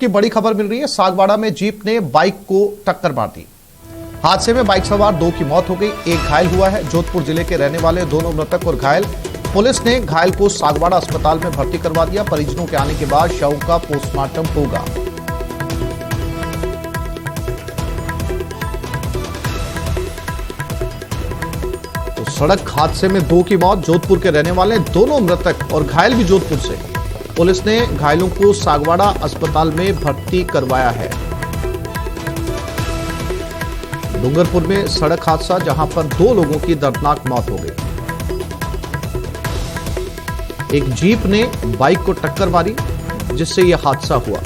की बड़ी खबर मिल रही है। सागवाड़ा में जीप ने बाइक को टक्कर मार दी। हादसे में बाइक सवार 2 की मौत हो गई, एक घायल हुआ है। जोधपुर जिले के रहने वाले दोनों मृतक और घायल। पुलिस ने घायल को सागवाड़ा अस्पताल में भर्ती करवा दिया। परिजनों के आने के बाद शव का पोस्टमार्टम होगा। तो सड़क हादसे में 2 की मौत, जोधपुर के रहने वाले दोनों मृतक और घायल भी जोधपुर से। पुलिस ने घायलों को सागवाड़ा अस्पताल में भर्ती करवाया है। डूंगरपुर में सड़क हादसा, जहां पर 2 लोगों की दर्दनाक मौत हो गई। एक जीप ने बाइक को टक्कर मारी, जिससे यह हादसा हुआ।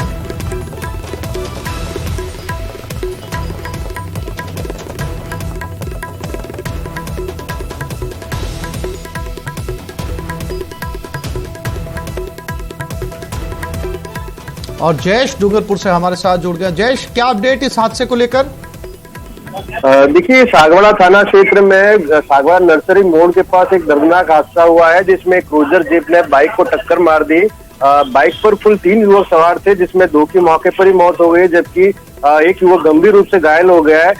और जयेश डूंगरपुर से हमारे साथ जुड़ गया। जयेश, क्या अपडेट इस हादसे को लेकर? देखिए, सागवाड़ा थाना क्षेत्र में सागवाड़ा नर्सरी मोड़ के पास एक दर्दनाक हादसा हुआ है, जिसमें क्रूजर जीप ने बाइक को टक्कर मार दी। बाइक पर कुल 3 युवक सवार थे, जिसमें 2 की मौके पर ही मौत हो गई, जबकि एक युवक गंभीर रूप से घायल हो गया है।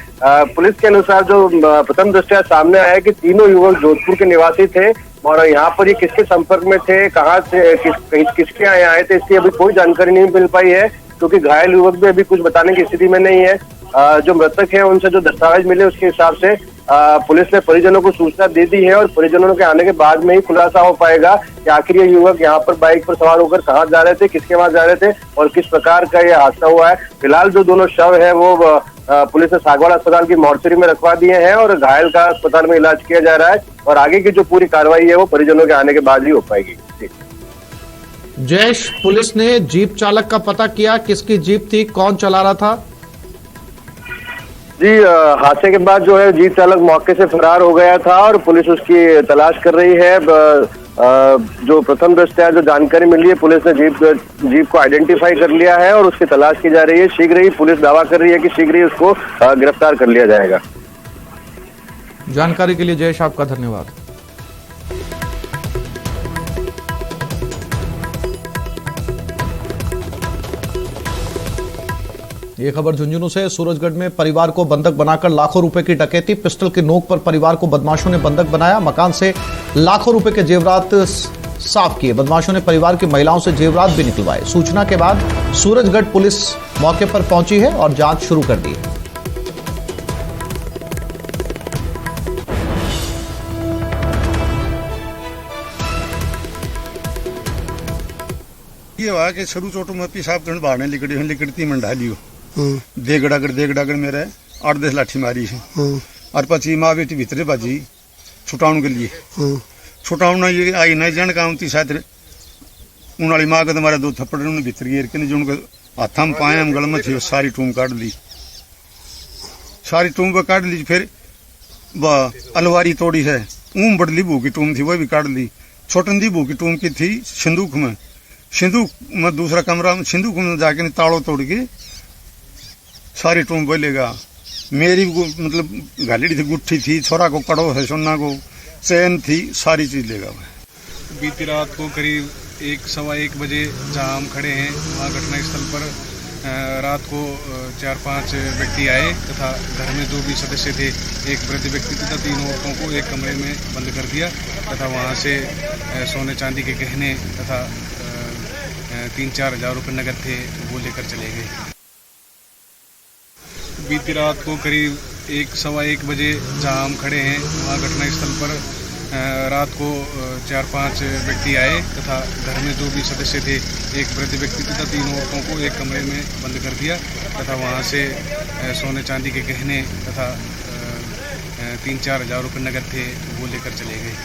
पुलिस के अनुसार जो प्रथम दृष्टया सामने आया है कि तीनों युवक जोधपुर के निवासी थे और यहाँ पर ये किसके संपर्क में थे, कहाँ से किसके यहाँ आए थे, इसकी अभी कोई जानकारी नहीं मिल पाई है, क्योंकि घायल युवक भी अभी कुछ बताने की स्थिति में नहीं है। जो मृतक है उनसे जो दस्तावेज मिले उसके हिसाब से पुलिस ने परिजनों को सूचना दे दी है और परिजनों के आने के बाद में ही खुलासा हो पाएगा कि आखिर ये युवक यहाँ पर बाइक पर सवार होकर कहाँ जा रहे थे, किसके वहां जा रहे थे और किस प्रकार का ये हादसा हुआ है। फिलहाल जो दोनों शव है वो पुलिस ने सागवाड़ा अस्पताल की मोर्चरी में रखवा दिए हैं और घायल का अस्पताल में इलाज किया जा रहा है और आगे की जो पूरी कार्रवाई है वो परिजनों के आने के बाद ही हो पाएगी। जयेश, पुलिस ने जीप चालक का पता किया, किसकी जीप थी, कौन चला रहा था? जी, हादसे के बाद जो है जीप चालक मौके से फरार हो गया था और पुलिस उसकी तलाश कर रही है। जो प्रथम दृष्टया जो जानकारी मिली है, पुलिस ने जीप को आइडेंटिफाई कर लिया है और उसकी तलाश की जा रही है। शीघ्र ही पुलिस दावा कर रही है कि शीघ्र ही उसको गिरफ्तार कर लिया जाएगा। जानकारी के लिए जयेश आपका धन्यवाद। ये खबर झुंझुनू से। सूरजगढ़ में परिवार को बंधक बनाकर लाखों रुपए की डकैती। पिस्टल की नोक पर परिवार को बदमाशों ने बंधक बनाया। मकान से लाखों रुपए के जेवरात साफ किए। बदमाशों ने परिवार की महिलाओं से जेवरात भी निकलवाए। सूचना के बाद सूरजगढ़ पुलिस मौके पर पहुंची है और जांच शुरू कर दी है। ये हुआ कि शुरू चोटू में पेशाब करने बाहर लिकड़ती में डालियो देगड़ागड़ मेरे 8-10 लाठी मारी है और पची माँ बेटी भीतरे बाजी छुटाउन के लिए छुटाउन ये आई नहीं जन काम थी शायद उन माँ को तुम्हारे 2 थप्पड़ उन्होंने भीतर गिर के जो उनको हाथ में पाए हम गल में थी सारी टूम काट ली। सारी टूम काट ली, फिर अलवारी तोड़ी है, ऊम बड़ली बू की टूम थी वह भी काट ली। छोटन दी बू की टूम की थी सिंदूक में दूसरा कमरा में सिंदूक में जाके ताड़ो तोड़ के सारी टूम बोलेगा। मेरी मतलब घालीडी थी, गुट्ठी थी, छोरा को कड़ो है, सोना को चैन थी, सारी चीज लेगा। बीती रात को करीब 1-1:15 बजे जहाँ हम खड़े हैं वहाँ घटनास्थल पर रात को 4-5 व्यक्ति आए तथा घर में जो भी सदस्य थे, एक वृद्ध व्यक्ति तथा 3 औरतों को एक कमरे में बंद कर दिया तथा वहाँ से सोने चांदी के गहने तथा 3-4 हज़ार रुपये नगद थे वो लेकर चले गए। बीती रात को करीब 1-1:15 बजे जहाँ हम खड़े हैं वहाँ घटनास्थल पर रात को 4-5 व्यक्ति आए तथा घर में जो भी सदस्य थे, एक वृद्ध व्यक्ति तथा 3 औरतों को एक कमरे में बंद कर दिया तथा वहाँ से सोने चांदी के गहने तथा 3-4 हज़ार रुपये नगद थे वो लेकर चले गए।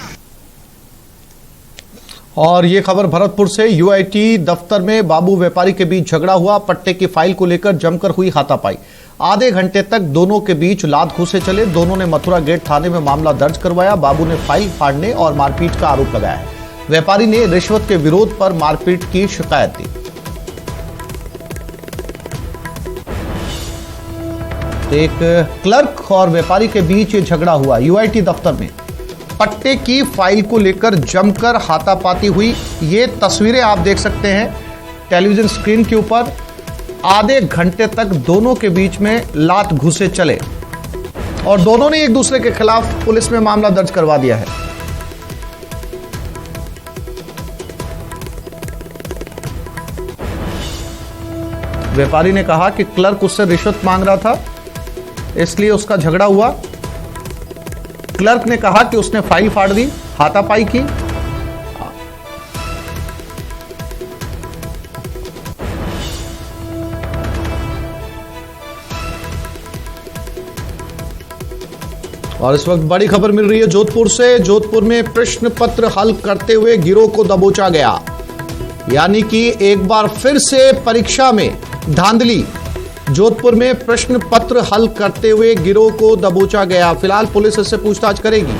और ये खबर भरतपुर से। यूआईटी दफ्तर में बाबू व्यापारी के बीच झगड़ा हुआ। पट्टे की फाइल को लेकर जमकर हुई हाथापाई। आधे घंटे तक दोनों के बीच लात घूसे चले। दोनों ने मथुरा गेट थाने में मामला दर्ज करवाया। बाबू ने फाइल फाड़ने और मारपीट का आरोप लगाया। व्यापारी ने रिश्वत के विरोध पर मारपीट की शिकायत दी। एक क्लर्क और व्यापारी के बीच ये झगड़ा हुआ यूआईटी दफ्तर में। पट्टे की फाइल को लेकर जमकर हाथापाती हुई। ये तस्वीरें आप देख सकते हैं टेलीविजन स्क्रीन के ऊपर। आधे घंटे तक दोनों के बीच में लात घुसे चले और दोनों ने एक दूसरे के खिलाफ पुलिस में मामला दर्ज करवा दिया है। व्यापारी ने कहा कि क्लर्क उससे रिश्वत मांग रहा था, इसलिए उसका झगड़ा हुआ। क्लर्क ने कहा कि उसने फाइल फाड़ दी, हाथापाई की। और इस वक्त बड़ी खबर मिल रही है जोधपुर से। जोधपुर में प्रश्न पत्र हल करते हुए गिरोह को दबोचा गया, यानी कि एक बार फिर से परीक्षा में धांधली। जोधपुर में प्रश्न पत्र हल करते हुए गिरोह को दबोचा गया। फिलहाल पुलिस इससे पूछताछ करेगी।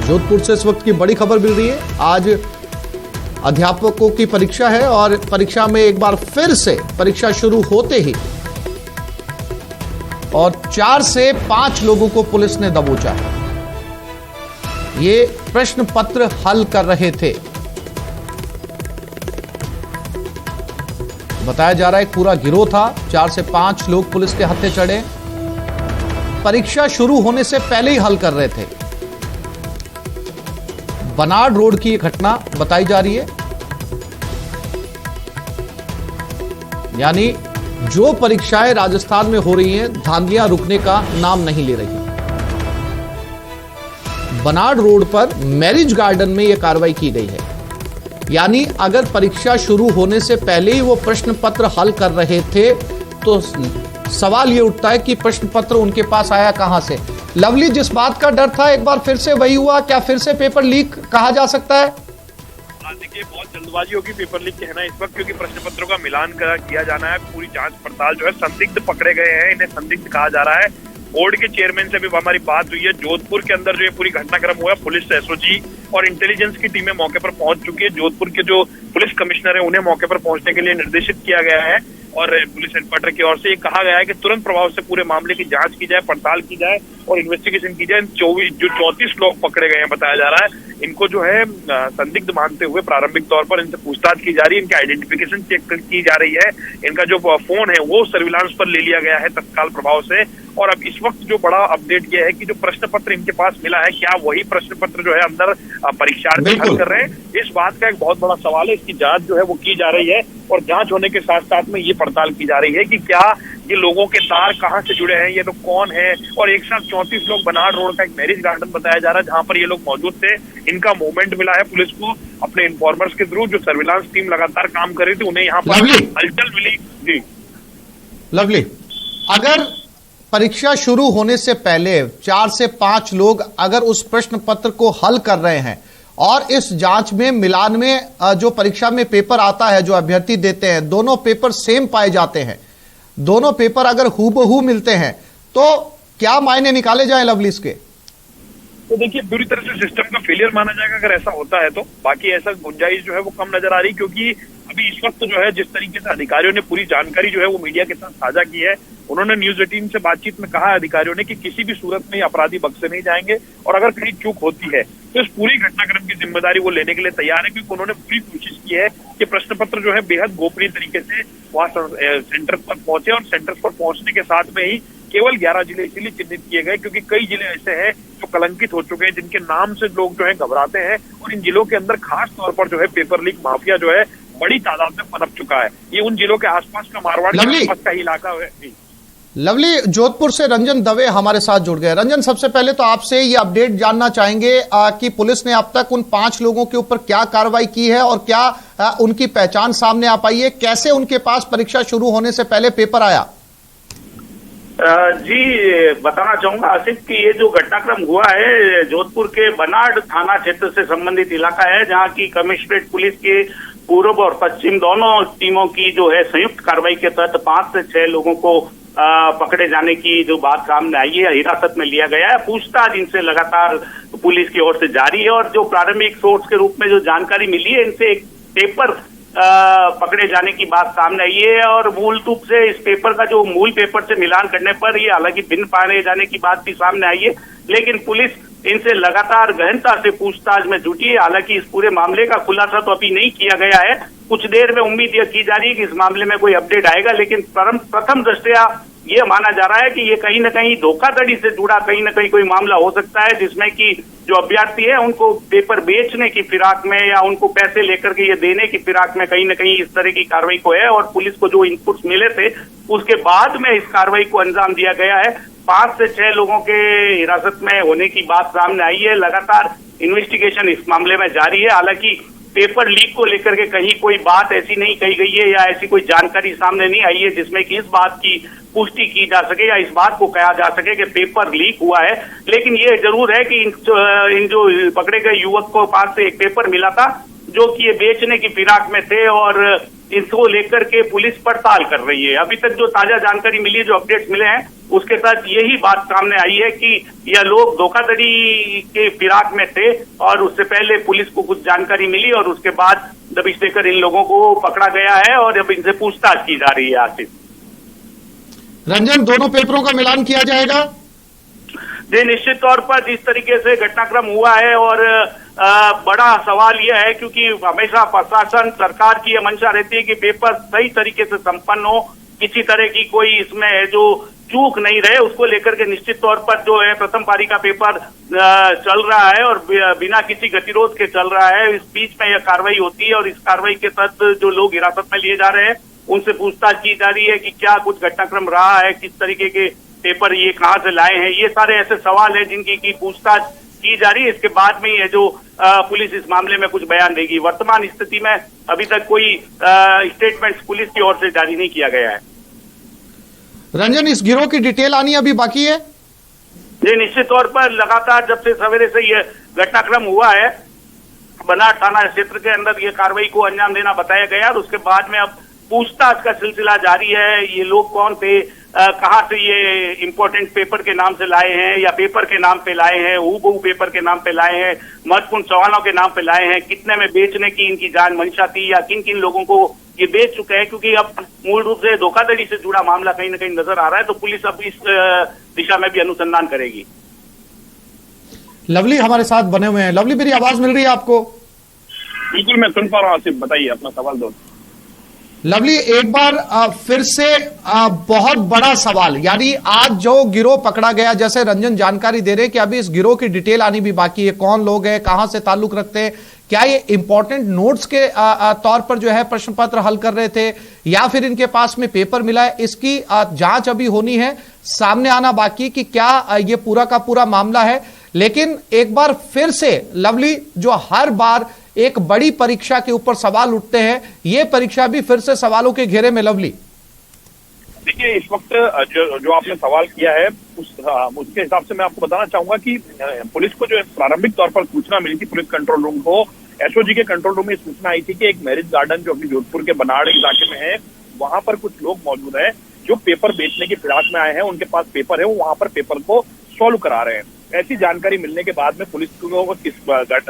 जोधपुर से इस वक्त की बड़ी खबर मिल रही है। आज अध्यापकों की परीक्षा है और परीक्षा में एक बार फिर से परीक्षा शुरू होते ही और 4 से 5 लोगों को पुलिस ने दबोचा है। ये प्रश्न पत्र हल कर रहे थे। बताया जा रहा है पूरा गिरोह था, 4 से 5 लोग पुलिस के हत्थे चढ़े। परीक्षा शुरू होने से पहले ही हल कर रहे थे। बनाड़ रोड की घटना बताई जा रही है, यानी जो परीक्षाएं राजस्थान में हो रही हैं, धांधलियां रुकने का नाम नहीं ले रही। बनाड़ रोड पर मैरिज गार्डन में यह कार्रवाई की गई है, यानी अगर परीक्षा शुरू होने से पहले ही वो प्रश्न पत्र हल कर रहे थे तो सवाल ये उठता है कि प्रश्न पत्र उनके पास आया कहां से। लवली, जिस बात का डर था एक बार फिर से वही हुआ क्या? फिर से पेपर लीक कहा जा सकता है? देखिए, बहुत जल्दबाजी होगी पेपर लीक कहना इस वक्त, क्योंकि प्रश्न पत्रों का मिलान किया जाना है। पूरी जांच पड़ताल जो है, संदिग्ध पकड़े गए हैं, इन्हें संदिग्ध कहा जा रहा है। बोर्ड के चेयरमैन से भी हमारी बात हुई है। जोधपुर के अंदर जो ये पूरी घटनाक्रम हुआ है, पुलिस एसओजी और इंटेलिजेंस की टीमें मौके पर पहुंच चुकी है। जोधपुर के जो पुलिस कमिश्नर है उन्हें मौके पर पहुंचने के लिए निर्देशित किया गया है और पुलिस हेडक्वार्टर की ओर से ये कहा गया है कि तुरंत प्रभाव से पूरे मामले की जांच की जाए, पड़ताल की जाए और इन्वेस्टिगेशन की जाए। 34 लोग पकड़े गए हैं बताया जा रहा है। इनको जो है संदिग्ध मानते हुए प्रारंभिक तौर पर इनसे पूछताछ की जा रही है, इनकी आइडेंटिफिकेशन चेक की जा रही है। इनका जो फोन है वो सर्विलांस पर ले लिया गया है तत्काल प्रभाव से। और अब इस वक्त जो बड़ा अपडेट ये है कि जो प्रश्न पत्र इनके पास मिला है, क्या वही प्रश्न पत्र जो है अंदर परीक्षार्थी हल कर रहे हैं, इस बात का एक बहुत बड़ा सवाल है। इसकी जांच जो है वो की जा रही है और जांच होने के साथ साथ में ये पड़ताल की जा रही है कि क्या ये लोगों के तार कहां से जुड़े हैं, ये लोग कौन है। और एक साथ 34 लोग बनाड़ रोड का एक मैरिज गार्डन बताया जा रहा है जहां पर ये लोग मौजूद थे। इनका मूवमेंट मिला है पुलिस को अपने इन्फॉर्मर्स के थ्रू, जो सर्विलांस टीम लगातार काम कर रही थी उन्हें यहाँ पर हलचल मिली। जी लवली, अगर परीक्षा शुरू होने से पहले 4 से 5 लोग अगर उस प्रश्न पत्र को हल कर रहे हैं और इस जांच में मिलान में जो परीक्षा में पेपर आता है जो अभ्यर्थी देते हैं, दोनों पेपर सेम पाए जाते हैं, दोनों पेपर अगर हूबहू मिलते हैं, तो क्या मायने निकाले जाए लवली इसके? तो देखिए, पूरी तरह से सिस्टम का फेलियर माना जाएगा अगर ऐसा होता है तो। बाकी ऐसा गुंजाइश जो है वो कम नजर आ रही, क्योंकि अभी इस वक्त जो है जिस तरीके से अधिकारियों ने पूरी जानकारी जो है वो मीडिया के साथ साझा की है, उन्होंने न्यूज 18 से बातचीत में कहा अधिकारियों ने कि किसी भी सूरत में अपराधी बख्शे नहीं जाएंगे और अगर कहीं चूक होती है तो इस पूरी घटनाक्रम की जिम्मेदारी वो लेने के लिए तैयार है, क्योंकि उन्होंने पूरी कोशिश की है कि प्रश्न पत्र जो है बेहद गोपनीय तरीके से वहां सेंटर पर पहुंचे और सेंटर पर पहुंचने के साथ में ही केवल 11 जिले इसीलिए चिन्हित किए गए क्योंकि कई जिले ऐसे हैं जो कलंकित हो चुके हैं, जिनके नाम से लोग जो है घबराते हैं और इन जिलों के अंदर खास तौर पर जो है पेपर लीक माफिया जो है बड़ी तादाद में पनप चुका है। ये उन जिलों के आसपास का मारवाड़ के आसपास का इलाका है। लवली, जोधपुर से रंजन दवे हमारे साथ जुड़ गए। रंजन, सबसे पहले तो आपसे ये अपडेट जानना चाहेंगे कि पुलिस ने अब तक उन 5 लोगों के ऊपर क्या कार्रवाई की है और क्या उनकी पहचान सामने आ पाई है, कैसे उनके पास परीक्षा शुरू होने से पहले पेपर आया? जी बताना चाहूंगा आसिफ कि ये जो घटनाक्रम हुआ है जोधपुर के बनाड़ थाना क्षेत्र से संबंधित इलाका है, जहां की कमिश्नरेट पुलिस के पूर्व और पश्चिम दोनों टीमों की जो है संयुक्त कार्रवाई के तहत 5 से 6 लोगों को पकड़े जाने की जो बात सामने आई है, हिरासत में लिया गया है। पूछताछ इनसे लगातार पुलिस की ओर से जारी है और जो प्रारंभिक सोर्स के रूप में जो जानकारी मिली है, इनसे एक पेपर पकड़े जाने की बात सामने आई है और मूल रूप से इस पेपर का जो मूल पेपर से मिलान करने पर ये हालांकि भिन्न पाए जाने की बात भी सामने आई है, लेकिन पुलिस इनसे लगातार गहनता से पूछताछ में जुटी है। हालांकि इस पूरे मामले का खुलासा तो अभी नहीं किया गया है। कुछ देर में उम्मीद यह की जा रही है कि इस मामले में कोई अपडेट आएगा, लेकिन प्रथम दृष्टया ये माना जा रहा है कि ये कहीं न कहीं धोखाधड़ी से जुड़ा कहीं न कहीं कोई मामला हो सकता है, जिसमें कि जो अभ्यर्थी है उनको पेपर बेचने की फिराक में या उनको पैसे लेकर के ये देने की फिराक में कहीं न कहीं इस तरह की कार्रवाई को है। और पुलिस को जो इनपुट्स मिले थे उसके बाद में इस कार्रवाई को अंजाम दिया गया है। 5 से 6 लोगों के हिरासत में होने की बात सामने आई है। लगातार इन्वेस्टिगेशन इस मामले में जारी है। हालांकि पेपर लीक को लेकर के कहीं कोई बात ऐसी नहीं कही गई है या ऐसी कोई जानकारी सामने नहीं आई है जिसमें कि इस बात की पुष्टि की जा सके या इस बात को कहा जा सके कि पेपर लीक हुआ है। लेकिन ये जरूर है कि इन जो पकड़े गए युवक को पास से एक पेपर मिला था जो कि ये बेचने की फिराक में थे और इसको लेकर के पुलिस पड़ताल कर रही है। अभी तक जो ताजा जानकारी मिली है, जो अपडेट्स मिले हैं, उसके साथ यही बात सामने आई है कि यह लोग धोखाधड़ी के फिराक में थे और उससे पहले पुलिस को कुछ जानकारी मिली और उसके बाद दबिश देकर इन लोगों को पकड़ा गया है और अब इनसे पूछताछ की जा रही है। आसिफ रंजन, दोनों पेपरों का मिलान किया जाएगा? जी, निश्चित तौर पर जिस तरीके से घटनाक्रम हुआ है और बड़ा सवाल यह है क्योंकि हमेशा प्रशासन सरकार की यह मंशा रहती है कि पेपर सही तरीके से संपन्न हो, किसी तरह की कोई इसमें जो चूक नहीं रहे, उसको लेकर के निश्चित तौर पर जो है प्रथम पारी का पेपर चल रहा है और बिना किसी गतिरोध के चल रहा है। इस बीच में यह कार्रवाई होती है और इस कार्रवाई के तहत जो लोग हिरासत में लिए जा रहे हैं उनसे पूछताछ की जा रही है कि क्या कुछ घटनाक्रम रहा है, किस तरीके के पेपर ये कहां से लाए हैं। ये सारे ऐसे सवाल है जिनकी की पूछताछ की जा रही है। इसके बाद में ये जो पुलिस इस मामले में कुछ बयान देगी। वर्तमान स्थिति में अभी तक कोई स्टेटमेंट पुलिस की ओर से जारी नहीं किया गया है। रंजन, इस गिरोह की डिटेल आनी अभी बाकी है? जी, निश्चित तौर पर लगातार जब से सवेरे से ये घटनाक्रम हुआ है, बनाड़ थाना क्षेत्र के अंदर ये कार्रवाई को अंजाम देना बताया गया और उसके बाद में अब पूछताछ का सिलसिला जारी है। ये लोग कौन थे, कहां से ये इंपॉर्टेंट पेपर के नाम से लाए हैं या पेपर के नाम पे लाए हैं, हूबहू पेपर के नाम पे लाए हैं, महत्वपूर्ण सवालों के नाम पे लाए हैं, कितने में बेचने की इनकी जान मंशा थी या किन किन लोगों को ये बेच चुके हैं। क्योंकि अब मूल रूप से धोखाधड़ी से जुड़ा मामला कहीं ना कहीं नजर आ रहा है, तो पुलिस अब इस दिशा में भी अनुसंधान करेगी। लवली हमारे साथ बने हुए हैं। लवली, मेरी आवाज मिल रही है आपको? बिल्कुल, मैं सुन पा रहा हूँ। आसिफ, बताइए अपना सवाल दो। लवली, एक बार फिर से बहुत बड़ा सवाल, यानी आज जो गिरोह पकड़ा गया, जैसे रंजन जानकारी दे रहे कि अभी इस गिरोह की डिटेल आनी भी बाकी है, कौन लोग हैं, कहां से ताल्लुक रखते हैं, क्या ये इंपॉर्टेंट नोट्स के तौर पर जो है प्रश्न पत्र हल कर रहे थे या फिर इनके पास में पेपर मिला है, इसकी जांच अभी होनी है, सामने आना बाकी कि क्या ये पूरा का पूरा मामला है। लेकिन एक बार फिर से लवली, जो हर बार एक बड़ी परीक्षा के ऊपर सवाल उठते हैं, ये परीक्षा भी फिर से सवालों के घेरे में। लवली, देखिए, इस वक्त जो आपने सवाल किया है उसके हिसाब से मैं आपको बताना चाहूंगा कि पुलिस को जो प्रारंभिक तौर पर सूचना मिली थी, पुलिस कंट्रोल रूम को, एसओजी के कंट्रोल रूम में सूचना आई थी कि एक मैरिज गार्डन जो अभी जोधपुर के बनाड़ इलाके में है, वहां पर कुछ लोग मौजूद हैं जो पेपर बेचने की फिराक में आए हैं। उनके पास पेपर है, वो वहां पर पेपर को सॉल्व करा रहे हैं। ऐसी जानकारी मिलने के बाद में पुलिस को इस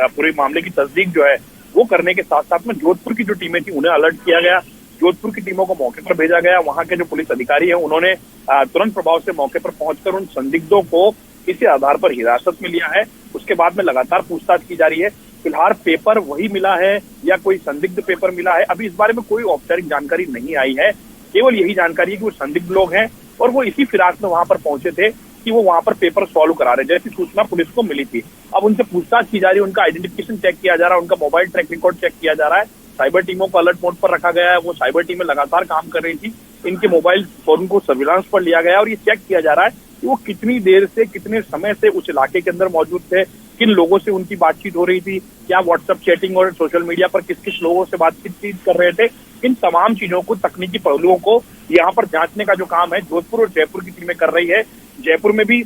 पूरे मामले की तस्दीक जो है वो करने के साथ साथ में जोधपुर की जो टीमें थी उन्हें अलर्ट किया गया। जोधपुर की टीमों को मौके पर भेजा गया। वहां के जो पुलिस अधिकारी हैं उन्होंने तुरंत प्रभाव से मौके पर पहुंचकर उन संदिग्धों को इसी आधार पर हिरासत में लिया है। उसके बाद में लगातार पूछताछ की जा रही है। फिलहाल पेपर वही मिला है या कोई संदिग्ध पेपर मिला है, अभी इस बारे में कोई औपचारिक जानकारी नहीं आई है। केवल यही जानकारी है कि वो संदिग्ध लोग हैं और वो इसी फिराक में वहां पर पहुंचे थे कि वो वहां पर पेपर सॉल्व करा रहे, जैसी सूचना पुलिस को मिली थी। अब उनसे पूछताछ की जा रही है, उनका आइडेंटिफिकेशन चेक किया जा रहा है, उनका मोबाइल ट्रैक रिकॉर्ड चेक किया जा रहा है। साइबर टीमों को अलर्ट मोड पर रखा गया है, वो साइबर टीमें लगातार काम कर रही थी। इनके मोबाइल फोन को सर्विलांस पर लिया गया और ये चेक किया जा रहा है कि वो कितनी देर से, कितने समय से उस इलाके के अंदर मौजूद थे, किन लोगों से उनकी बातचीत हो रही थी, क्या व्हाट्सएप चैटिंग और सोशल मीडिया पर किस किस लोगों से बातचीत कर रहे थे। इन तमाम चीजों को, तकनीकी पहलुओं को यहाँ पर जांचने का जो काम है जोधपुर और जयपुर की टीमें कर रही है। जयपुर में भी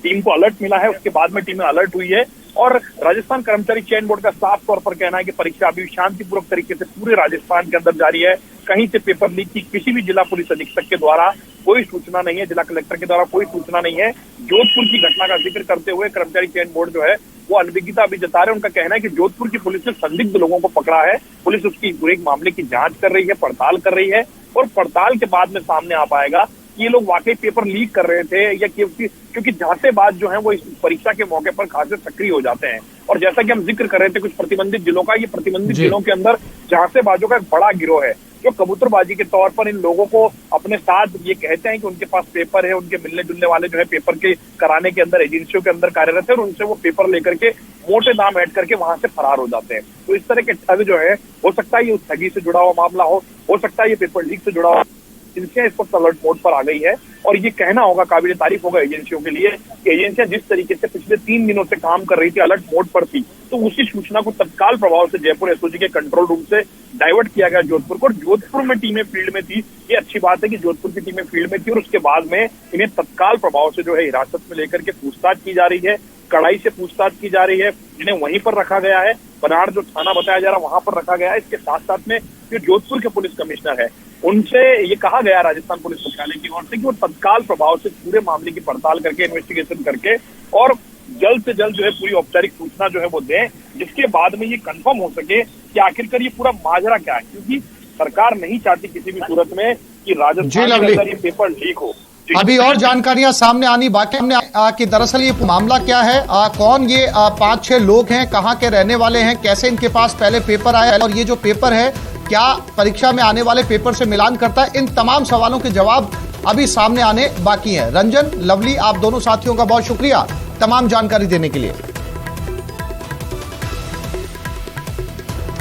टीम को अलर्ट मिला है, उसके बाद में टीमें अलर्ट हुई है और राजस्थान कर्मचारी चयन बोर्ड का साफ तौर पर कहना है कि परीक्षा अभी शांतिपूर्वक तरीके से पूरे राजस्थान के अंदर जारी है। कहीं से पेपर लीक की किसी भी जिला पुलिस अधीक्षक के द्वारा कोई सूचना नहीं है, जिला कलेक्टर के द्वारा कोई सूचना नहीं है। जोधपुर की घटना का जिक्र करते हुए कर्मचारी चयन बोर्ड जो है वो अनभिज्ञता अभी जता रहे हैं। उनका कहना है कि जोधपुर की पुलिस ने संदिग्ध लोगों को पकड़ा है, पुलिस उसकी पूरे मामले की जांच कर रही है, पड़ताल कर रही है और पड़ताल के बाद में सामने आ पाएगा कि ये लोग वाकई पेपर लीक कर रहे थे या क्योंकि झांसेबाज जो है वो इस परीक्षा के मौके पर खासे सक्रिय हो जाते हैं। और जैसा कि हम जिक्र कर रहे थे कुछ प्रतिबंधित जिलों का, ये प्रतिबंधित जिलों के अंदर झांसेबाजों का एक बड़ा गिरोह है जो कबूतरबाजी के तौर पर इन लोगों को अपने साथ ये कहते हैं कि उनके पास पेपर है, उनके मिलने जुलने वाले जो है पेपर के कराने के अंदर एजेंसियों के अंदर कार्यरत है और उनसे वो पेपर लेकर के मोटे दाम ऐड करके वहां से फरार हो जाते हैं। तो इस तरह के ठग जो है, हो सकता है ये उस ठगी से जुड़ा हुआ मामला हो सकता है ये पेपर लीक से जुड़ा हुआ। एजेंसियां इस वक्त अलर्ट मोड पर आ गई है और ये कहना होगा, काबिल तारीफ होगा एजेंसियों के लिए कि एजेंसियां जिस तरीके से पिछले 3 दिनों से काम कर रही थी, अलर्ट मोड पर थी, तो उसी सूचना को तत्काल प्रभाव से जयपुर एसओजी के कंट्रोल रूम से डाइवर्ट किया गया जोधपुर को। जोधपुर में टीमें फील्ड में थी, ये अच्छी बात है कि जोधपुर की टीमें फील्ड में थी और उसके बाद में इन्हें तत्काल प्रभाव से जो है हिरासत में लेकर के पूछताछ की जा रही है, कड़ाई से पूछताछ की जा रही है, इन्हें वहीं पर रखा गया है, बनाड़ जो थाना बताया जा रहा है वहां पर रखा गया है। इसके साथ साथ में जो जोधपुर के पुलिस कमिश्नर है उनसे ये कहा गया राजस्थान पुलिस मुख्यालय की ओर से कि वो तत्काल प्रभाव से पूरे मामले की पड़ताल करके इन्वेस्टिगेशन करके और जल्द से जल्द जो है पूरी औपचारिक सूचना जो है वो दें, जिसके बाद में ये कंफर्म हो सके कि आखिरकार ये पूरा माजरा क्या है, क्योंकि सरकार नहीं चाहती किसी भी सूरत में कि राजस्थान के अंदर ये पेपर लीक हो। अभी और जानकारियां सामने आनी बाकी हमने कि दरअसल ये मामला क्या है, कौन ये 5-6 लोग हैं, कहां के रहने वाले हैं, कैसे इनके पास पहले पेपर आया और ये जो पेपर है क्या परीक्षा में आने वाले पेपर से मिलान करता है, इन तमाम सवालों के जवाब अभी सामने आने बाकी हैं। रंजन, लवली, आप दोनों साथियों का बहुत शुक्रिया तमाम जानकारी देने के लिए।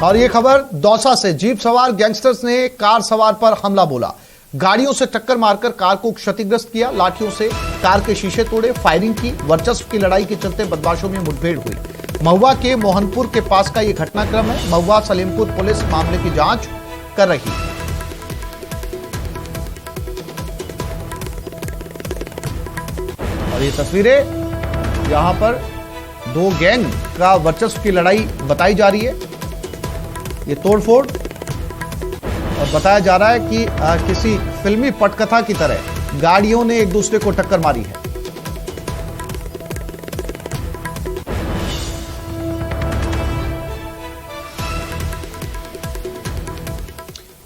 और ये खबर दौसा से, जीप सवार गैंगस्टर्स ने कार सवार पर हमला बोला, गाड़ियों से टक्कर मारकर कार को क्षतिग्रस्त किया, लाठियों से कार के शीशे तोड़े, फायरिंग की। वर्चस्व की लड़ाई के चलते बदमाशों में मुठभेड़ हुई। महुआ के मोहनपुर के पास का यह घटनाक्रम है। महुआ सलीमपुर पुलिस मामले की जांच कर रही है। और ये तस्वीरें यहां पर 2 गैंग का वर्चस्व की लड़ाई बताई जा रही है, ये तोड़फोड़, और बताया जा रहा है कि किसी फिल्मी पटकथा की तरह गाड़ियों ने एक दूसरे को टक्कर मारी है।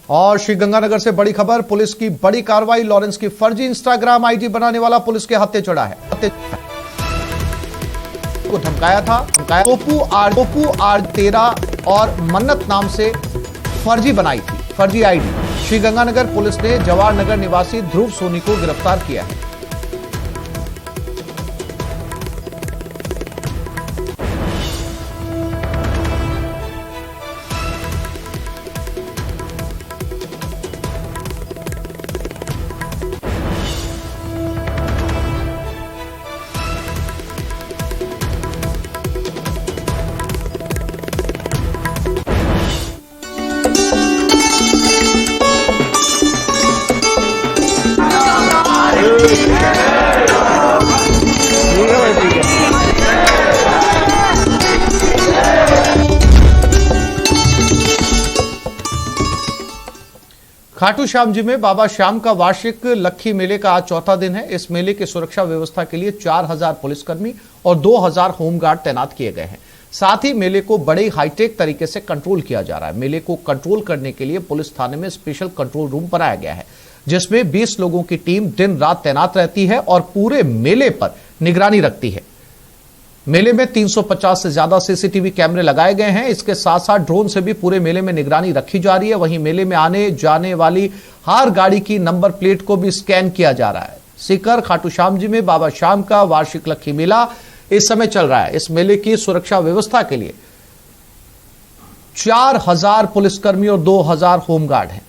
और श्रीगंगानगर से बड़ी खबर, पुलिस की बड़ी कार्रवाई, लॉरेंस की फर्जी इंस्टाग्राम आईडी बनाने वाला पुलिस के हत्थे चढ़ा है। को धमकाया था, टोपू आर 13 और मन्नत नाम से फर्जी बनाई थी, फर्जी आईडी। श्रीगंगानगर पुलिस ने जवाहर नगर निवासी ध्रुव सोनी को गिरफ्तार किया है। खाटू श्याम जी में बाबा श्याम का वार्षिक लक्खी मेले का आज चौथा दिन है। इस मेले की सुरक्षा व्यवस्था के लिए 4000 पुलिसकर्मी और 2000 होमगार्ड तैनात किए गए हैं। साथ ही मेले को बड़े हाईटेक तरीके से कंट्रोल किया जा रहा है। मेले को कंट्रोल करने के लिए पुलिस थाने में स्पेशल कंट्रोल रूम बनाया गया है, जिसमें 20 लोगों की टीम दिन रात तैनात रहती है और पूरे मेले पर निगरानी रखती है। मेले में 350 से ज्यादा सीसीटीवी कैमरे लगाए गए हैं। इसके साथ साथ ड्रोन से भी पूरे मेले में निगरानी रखी जा रही है। वहीं मेले में आने जाने वाली हर गाड़ी की नंबर प्लेट को भी स्कैन किया जा रहा है। सीकर खाटू श्याम जी में बाबा श्याम का वार्षिक लक्खी मेला इस समय चल रहा है। इस मेले की सुरक्षा व्यवस्था के लिए 4000 पुलिसकर्मी और 2000 होमगार्ड हैं।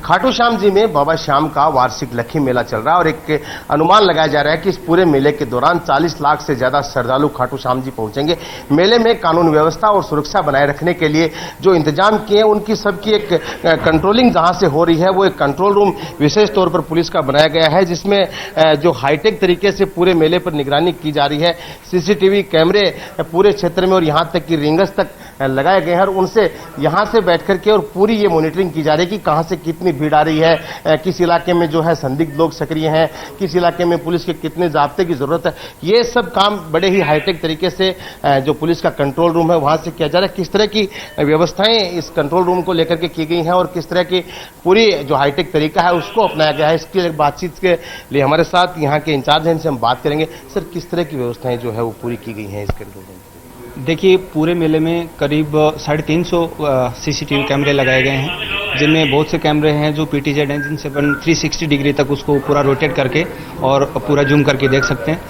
खाटू श्याम जी में बाबा श्याम का वार्षिक लक्खी मेला चल रहा है और एक अनुमान लगाया जा रहा है कि इस पूरे मेले के दौरान 40 लाख से ज्यादा श्रद्धालु खाटू श्याम जी पहुंचेंगे। मेले में कानून व्यवस्था और सुरक्षा बनाए रखने के लिए जो इंतजाम किए हैं उनकी सबकी एक कंट्रोलिंग जहां से हो रही है वो एक कंट्रोल रूम विशेष तौर पर पुलिस का बनाया गया है, जिसमें जो हाईटेक तरीके से पूरे मेले पर निगरानी की जा रही है। सीसीटीवी कैमरे पूरे क्षेत्र में और यहां तक कि रिंगस तक लगाए गए हैं और उनसे यहां से बैठ करके और पूरी ये मॉनिटरिंग की जा रही है कि कहां से कितनी भीड़ आ रही है, किस इलाके में जो है संदिग्ध लोग सक्रिय हैं, किस इलाके में पुलिस के कितने जाब्ते की जरूरत है। ये सब काम बड़े ही हाईटेक तरीके से जो पुलिस का कंट्रोल रूम है वहां से किया जा रहा है। किस तरह की व्यवस्थाएं इस कंट्रोल रूम को लेकर के की गई हैं और किस तरह की पूरी जो हाईटेक तरीका है उसको अपनाया गया है, इसकी बातचीत के लिए हमारे साथ यहाँ के इंचार्ज हैं, इनसे हम बात करेंगे। सर, किस तरह की व्यवस्थाएं जो है वो पूरी की गई हैं इस कंट्रोल रूम में? देखिए, पूरे मेले में करीब 350 सीसीटीवी कैमरे लगाए गए हैं, जिनमें बहुत से कैमरे हैं जो पीटीजेड हैं, जिनसे अपन 360 डिग्री तक उसको पूरा रोटेट करके और पूरा जूम करके देख सकते हैं।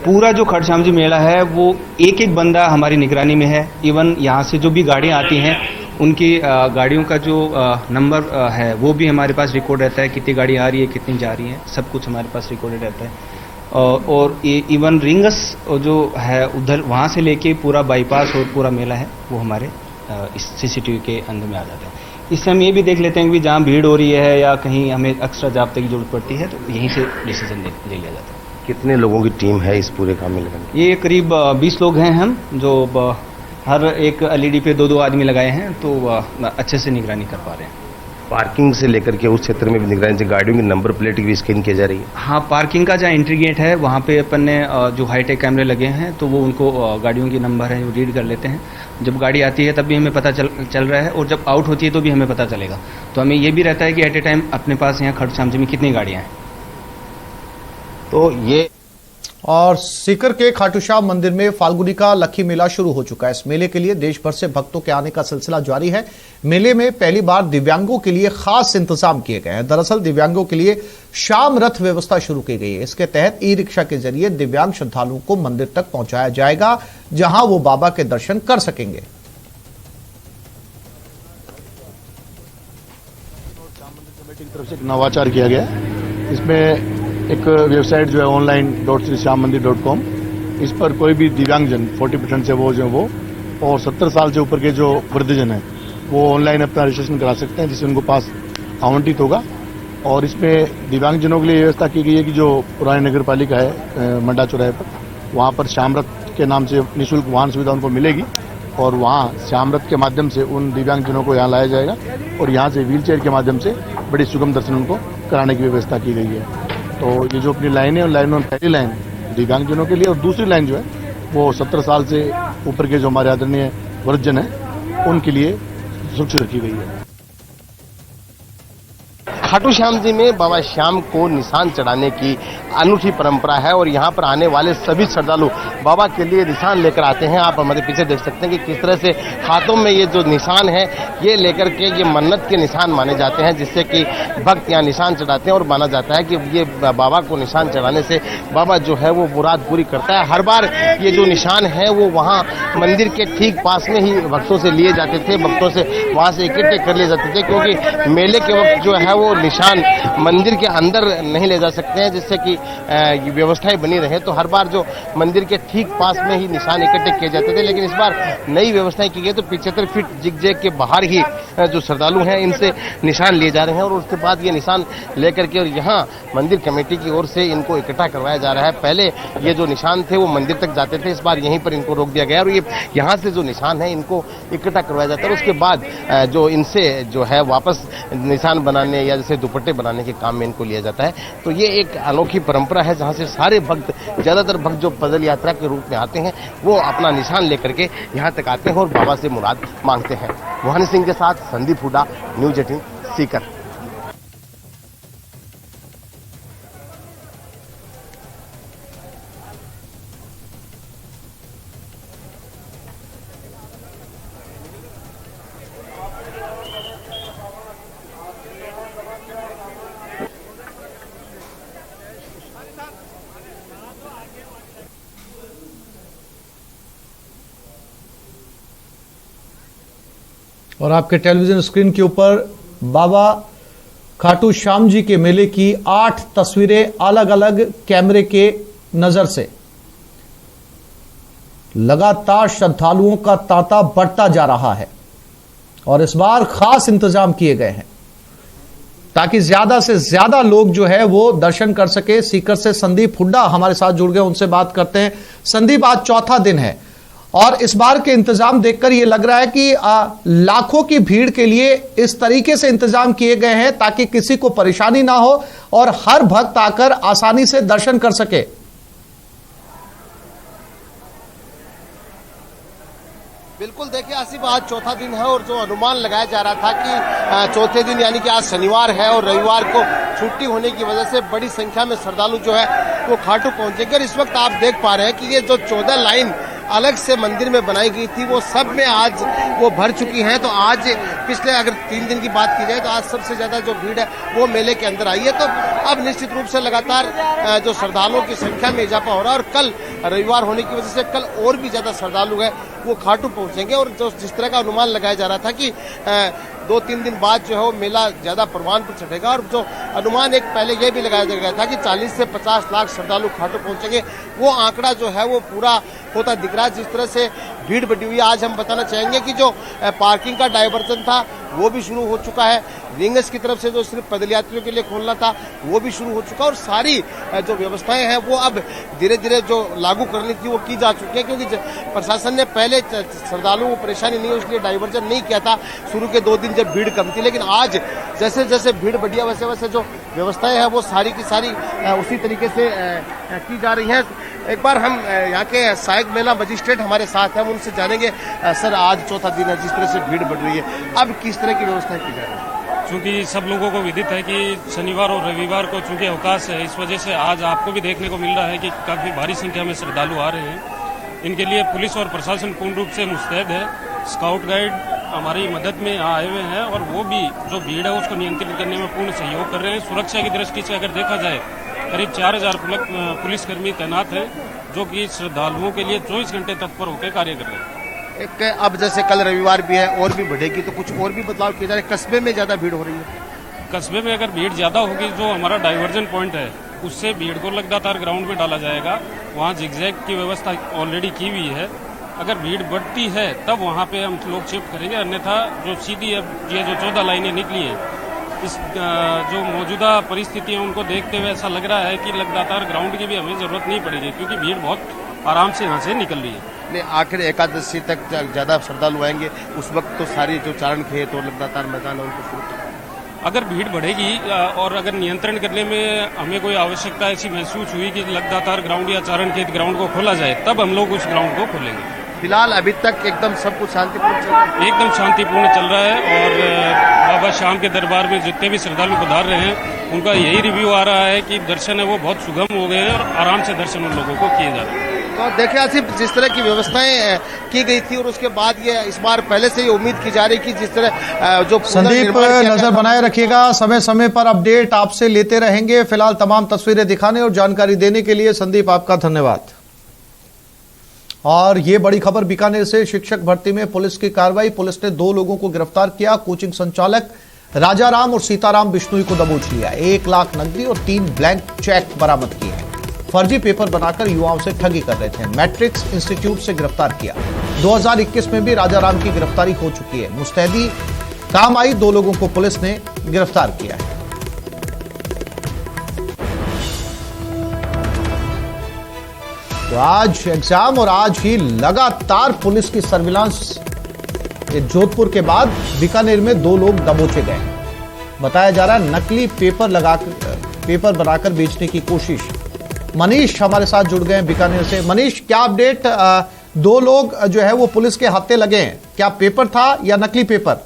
पूरा जो खड़श्याम जी मेला है वो एक एक बंदा हमारी निगरानी में है। इवन यहाँ से जो भी गाड़ियाँ आती हैं उनकी गाड़ियों का जो नंबर है वो भी हमारे पास रिकॉर्ड रहता है, कितनी गाड़ी आ रही है, कितनी जा रही है, सब कुछ हमारे पास रिकॉर्डेड रहता है। और इवन रिंगस जो है उधर वहाँ से लेके पूरा बाईपास और पूरा मेला है वो हमारे इस सीसीटीवी के अंदर में आ जाता है। इससे हम ये भी देख लेते हैं कि जहाँ भीड़ हो रही है या कहीं हमें एक्स्ट्रा जाब्ते की जरूरत पड़ती है तो यहीं से डिसीजन ले लिया जाता है। कितने लोगों की टीम है इस पूरे काम में लगाने? ये करीब 20 लोग हैं हम, जो हर एक एलईडी पे 2-2 आदमी लगाए हैं, तो अच्छे से निगरानी कर पा रहे हैं। पार्किंग से लेकर के उस क्षेत्र में भी निगरानी से गाड़ियों की नंबर प्लेट की भी स्कैन की जा रही है। हाँ, पार्किंग का जहाँ एंट्री गेट है वहाँ पे अपन ने जो हाईटेक कैमरे लगे हैं तो वो उनको गाड़ियों की नंबर है वो रीड कर लेते हैं। जब गाड़ी आती है तब भी हमें पता चल रहा है और जब आउट होती है तो भी हमें पता चलेगा। तो हमें ये भी रहता है कि एट ए टाइम अपने पास यहाँ खड़श्याम जी में कितनी गाड़ियाँ हैं। तो ये और सीकर के खाटू श्याम मंदिर में फाल्गुनी का लक्खी मेला शुरू हो चुका है। इस मेले के लिए देश भर से भक्तों के आने का सिलसिला जारी है। मेले में पहली बार दिव्यांगों के लिए खास इंतजाम किए गए हैं। दरअसल दिव्यांगों के लिए शाम रथ व्यवस्था शुरू की गई है। इसके तहत ई रिक्शा के जरिए दिव्यांग श्रद्धालुओं को मंदिर तक पहुंचाया जाएगा, जहां वो बाबा के दर्शन कर सकेंगे। तरफ से एक नवाचार किया गया, इसमें एक वेबसाइट जो है online.श्रीश्याममंदिर.com, इस पर कोई भी दिव्यांगजन 40% से वो और 70 साल से ऊपर के जो वृद्धजन है वो ऑनलाइन अपना रजिस्ट्रेशन करा सकते हैं, जिससे उनको पास आवंटित होगा। और इसमें दिव्यांगजनों के लिए व्यवस्था की गई है कि जो पुरानी नगर पालिका है मंडा चौराहे पर, वहाँ पर श्याम रथ के नाम से निःशुल्क वाहन सुविधा उनको मिलेगी और वहाँ श्याम रथ के माध्यम से उन दिव्यांगजनों को यहाँ लाया जाएगा और यहाँ से व्हील चेयर के माध्यम से बड़ी सुगम दर्शन उनको कराने की व्यवस्था की गई है। तो ये जो अपनी लाइन है उन लाइनों में पहली लाइन दिव्यांगजनों के लिए और दूसरी लाइन जो है वो 70 साल से ऊपर के जो हमारे आदरणीय वृद्धजन है उनके लिए सुरक्षित रखी गई है। खाटू श्याम जी में बाबा श्याम को निशान चढ़ाने की अनूठी परंपरा है और यहाँ पर आने वाले सभी श्रद्धालु बाबा के लिए निशान लेकर आते हैं। आप हमारे पीछे देख सकते हैं कि किस तरह से हाथों में ये जो निशान है ये लेकर के ये मन्नत के निशान माने जाते हैं, जिससे कि भक्त यहाँ निशान चढ़ाते हैं और माना जाता है कि ये बाबा को निशान चढ़ाने से बाबा जो है वो मुराद पूरी करता है। हर बार ये जो निशान है वो वहाँ मंदिर के ठीक पास में ही भक्तों से लिए जाते थे, भक्तों से वहाँ से इकट्ठे कर लिए जाते थे, क्योंकि मेले के वक्त जो है वो निशान मंदिर के अंदर नहीं ले जा सकते हैं, जिससे कि व्यवस्थाएं बनी रहे। तो हर बार जो मंदिर के ठीक पास में ही निशान इकट्ठे किए जाते थे, लेकिन इस बार नई व्यवस्थाएं की गई तो 75 फीट जिगजैग के बाहर ही जो श्रद्धालु हैं इनसे निशान लिए जा रहे हैं और उसके बाद ये निशान लेकर के और यहाँ मंदिर कमेटी की ओर से इनको इकट्ठा करवाया जा रहा है। पहले ये जो निशान थे वो मंदिर तक जाते थे, इस बार यहीं पर इनको रोक दिया गया और ये यहाँ से जो निशान है इनको इकट्ठा करवाया जाता है और उसके बाद जो इनसे जो है वापस निशान बनाने या जैसे दुपट्टे बनाने के काम में इनको लिया जाता है। तो ये एक अनोखी परंपरा है जहाँ से सारे भक्त, ज्यादातर भक्त जो पैदल यात्रा के रूप में आते हैं वो अपना निशान लेकर के यहाँ तक आते हैं और बाबा से मुराद मांगते हैं। मोहन सिंह के साथ संदीप हुडा, न्यूज 18 सीकर। और आपके टेलीविजन स्क्रीन के ऊपर बाबा खाटू श्याम जी के मेले की 8 तस्वीरें अलग अलग कैमरे के नजर से। लगातार श्रद्धालुओं का तांता बढ़ता जा रहा है और इस बार खास इंतजाम किए गए हैं ताकि ज्यादा से ज्यादा लोग जो है वो दर्शन कर सके। सीकर से संदीप हुड्डा हमारे साथ जुड़ गए, उनसे बात करते हैं। संदीप, आज चौथा दिन है और इस बार के इंतजाम देखकर ये लग रहा है कि लाखों की भीड़ के लिए इस तरीके से इंतजाम किए गए हैं ताकि किसी को परेशानी ना हो और हर भक्त आकर आसानी से दर्शन कर सके। बिल्कुल, देखिए आसिफ, आज चौथा दिन है और जो अनुमान लगाया जा रहा था कि चौथे दिन यानी कि आज शनिवार है और रविवार को छुट्टी होने की वजह से बड़ी संख्या में श्रद्धालु जो है वो खाटू पहुंचेंगे। और इस वक्त आप देख पा रहे हैं कि ये जो 14 लाइन अलग से मंदिर में बनाई गई थी वो सब में आज वो भर चुकी हैं। तो आज पिछले अगर 3 दिन की बात की जाए तो आज सबसे ज्यादा जो भीड़ है वो मेले के अंदर आई है। तो अब निश्चित रूप से लगातार जो श्रद्धालुओं की संख्या में इजाफा हो रहा है और कल रविवार होने की वजह से कल और भी ज्यादा श्रद्धालु है वो खाटू पहुंचेंगे। और जो जिस तरह का अनुमान लगाया जा रहा था कि 2-3 दिन बाद जो है वो मेला ज्यादा परवान पर चढ़ेगा और जो अनुमान एक पहले ये भी लगाया गया था कि 40 से 50 लाख श्रद्धालु खाटू पहुंचेंगे, वो आंकड़ा जो है वो पूरा होता दिख रहा है। जिस तरह से भीड़ बढ़ी हुई है, आज हम बताना चाहेंगे कि जो पार्किंग का डायवर्जन था वो भी शुरू हो चुका है। रिंग्स की तरफ से जो सिर्फ पैदल यात्रियों के लिए खोलना था वो भी शुरू हो चुका और सारी जो व्यवस्थाएं हैं वो अब धीरे धीरे जो लागू करनी थी वो की जा चुकी है, क्योंकि प्रशासन ने पहले श्रद्धालुओं को परेशानी नहीं हो इसलिए डाइवर्जन नहीं किया था शुरू के 2 दिन जब भीड़ कम थी। लेकिन आज जैसे जैसे भीड़ बढ़ी है वैसे वैसे जो व्यवस्थाएं हैं वो सारी की सारी उसी तरीके से की जा रही हैं। एक बार हम यहाँ के सहायक मेला मजिस्ट्रेट हमारे साथ हैं, हम उनसे जानेंगे सर आज चौथा दिन है, जिस तरह से भीड़ बढ़ रही है अब किस तरह की व्यवस्था की जा रही है? चूंकि सब लोगों को विदित है कि शनिवार और रविवार को चूंकि अवकाश है, इस वजह से आज आपको भी देखने को मिल रहा है कि काफी भारी संख्या में श्रद्धालु आ रहे हैं। इनके लिए पुलिस और प्रशासन पूर्ण रूप से मुस्तैद है। स्काउट गाइड हमारी मदद में यहाँ आए हुए हैं और वो भी जो भीड़ है उसको नियंत्रित करने में पूर्ण सहयोग कर रहे हैं। सुरक्षा की दृष्टि से अगर देखा जाए करीब 4000 पुलिसकर्मी तैनात हैं जो कि श्रद्धालुओं के लिए 24 घंटे तत्पर होकर कार्य कर रहे हैं। एक अब जैसे कल रविवार भी है और भी बढ़ेगी तो कुछ और भी बदलाव किए जा रहे हैं। कस्बे में ज्यादा भीड़ हो रही है, कस्बे में अगर भीड़ ज्यादा होगी जो हमारा डाइवर्जन पॉइंट है उससे भीड़ को लगातार ग्राउंड में डाला जाएगा। वहाँ जिगजैग की व्यवस्था ऑलरेडी की हुई है। अगर भीड़ बढ़ती है तब वहाँ पे हम लोग शिफ्ट करेंगे, अन्यथा जो सीधी अब ये जो 14 लाइनें निकली हैं इस जो मौजूदा परिस्थितियाँ उनको देखते हुए ऐसा लग रहा है कि लगातार ग्राउंड की भी हमें जरूरत नहीं पड़ेगी, क्योंकि भीड़ बहुत आराम से यहाँ से निकल रही है। आखिर एकादशी तक ज्यादा श्रद्धालु आएंगे, उस वक्त तो सारी जो चारण खेत और लगातार मैदान है उनको शुरू अगर भीड़ बढ़ेगी और अगर नियंत्रण करने में हमें कोई आवश्यकता ऐसी महसूस हुई कि लगातार ग्राउंड या चारण खेत ग्राउंड को खोला जाए तब हम लोग उस ग्राउंड को खोलेंगे। फिलहाल अभी तक एकदम सब कुछ शांतिपूर्ण चल रहा है, एकदम शांतिपूर्ण चल रहा है और बाबा श्याम के दरबार में जितने भी श्रद्धालु पधार रहे हैं उनका यही रिव्यू आ रहा है कि दर्शन है वो बहुत सुगम हो गए हैं और आराम से दर्शन उन लोगों को किए जा रहे हैं। तो देखिए आसिफ, जिस तरह की व्यवस्थाएं की गई थी और उसके बाद ये इस बार पहले से ही उम्मीद की जा रही कि जिस तरह जो संदीप नजर बनाए रखिएगा, समय समय पर अपडेट आपसे लेते रहेंगे। फिलहाल तमाम तस्वीरें दिखाने और जानकारी देने के लिए संदीप आपका धन्यवाद। और ये बड़ी खबर बीकानेर से, शिक्षक भर्ती में पुलिस की कार्रवाई। पुलिस ने 2 लोगों को गिरफ्तार किया। कोचिंग संचालक राजाराम और सीताराम बिश्नोई को दबोच लिया। 1 लाख नकदी और 3 ब्लैंक चेक बरामद किए हैं। फर्जी पेपर बनाकर युवाओं से ठगी कर रहे थे। मैट्रिक्स इंस्टीट्यूट से गिरफ्तार किया। 2021 में भी राजाराम की गिरफ्तारी हो चुकी है। मुस्तैदी काम आई, 2 लोगों को पुलिस ने गिरफ्तार किया है। तो आज एग्जाम और आज ही लगातार पुलिस की सर्विलांस। जोधपुर के बाद बीकानेर में 2 लोग दबोचे गए। बताया जा रहा है नकली पेपर बनाकर बेचने की कोशिश। मनीष हमारे साथ जुड़ गए हैं बीकानेर से। मनीष, क्या अपडेट? 2 लोग जो है वो पुलिस के हाथे लगे हैं, क्या पेपर था या नकली पेपर?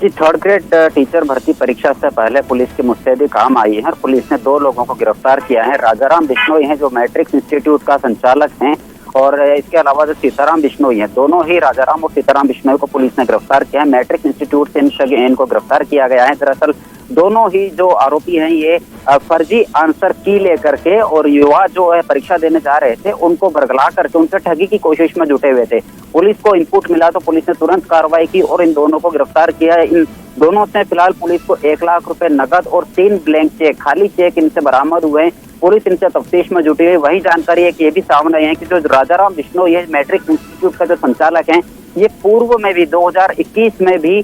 जी, 3rd ग्रेड टीचर भर्ती परीक्षा से पहले पुलिस की मुस्तैदी काम आई है और पुलिस ने 2 लोगों को गिरफ्तार किया है। राजाराम बिश्नोई हैं जो मैट्रिक्स इंस्टीट्यूट का संचालक हैं और इसके अलावा जो सीताराम बिश्नोई हैं, दोनों ही राजाराम और सीताराम बिश्नोई को पुलिस ने गिरफ्तार किया है। मैट्रिक्स इंस्टीट्यूट से इनको गिरफ्तार किया गया है। दरअसल दोनों ही जो आरोपी हैं ये फर्जी आंसर की लेकर के और युवा जो है परीक्षा देने जा रहे थे उनको बरगला करके उनसे ठगी की कोशिश में जुटे हुए थे। पुलिस को इनपुट मिला तो पुलिस ने तुरंत कार्रवाई की और इन दोनों को गिरफ्तार किया है। इन दोनों से फिलहाल पुलिस को 1 लाख रुपए नकद और 3 ब्लैंक चेक, खाली चेक इनसे बरामद हुए हैं। पुलिस इनसे तफ्तीश में जुटी हुई। वही जानकारी है कि ये भी सामने है कि जो राजाराम बिश्नोई ये मैट्रिक्स इंस्टीट्यूट का जो संचालक है ये पूर्व में भी 2021 में भी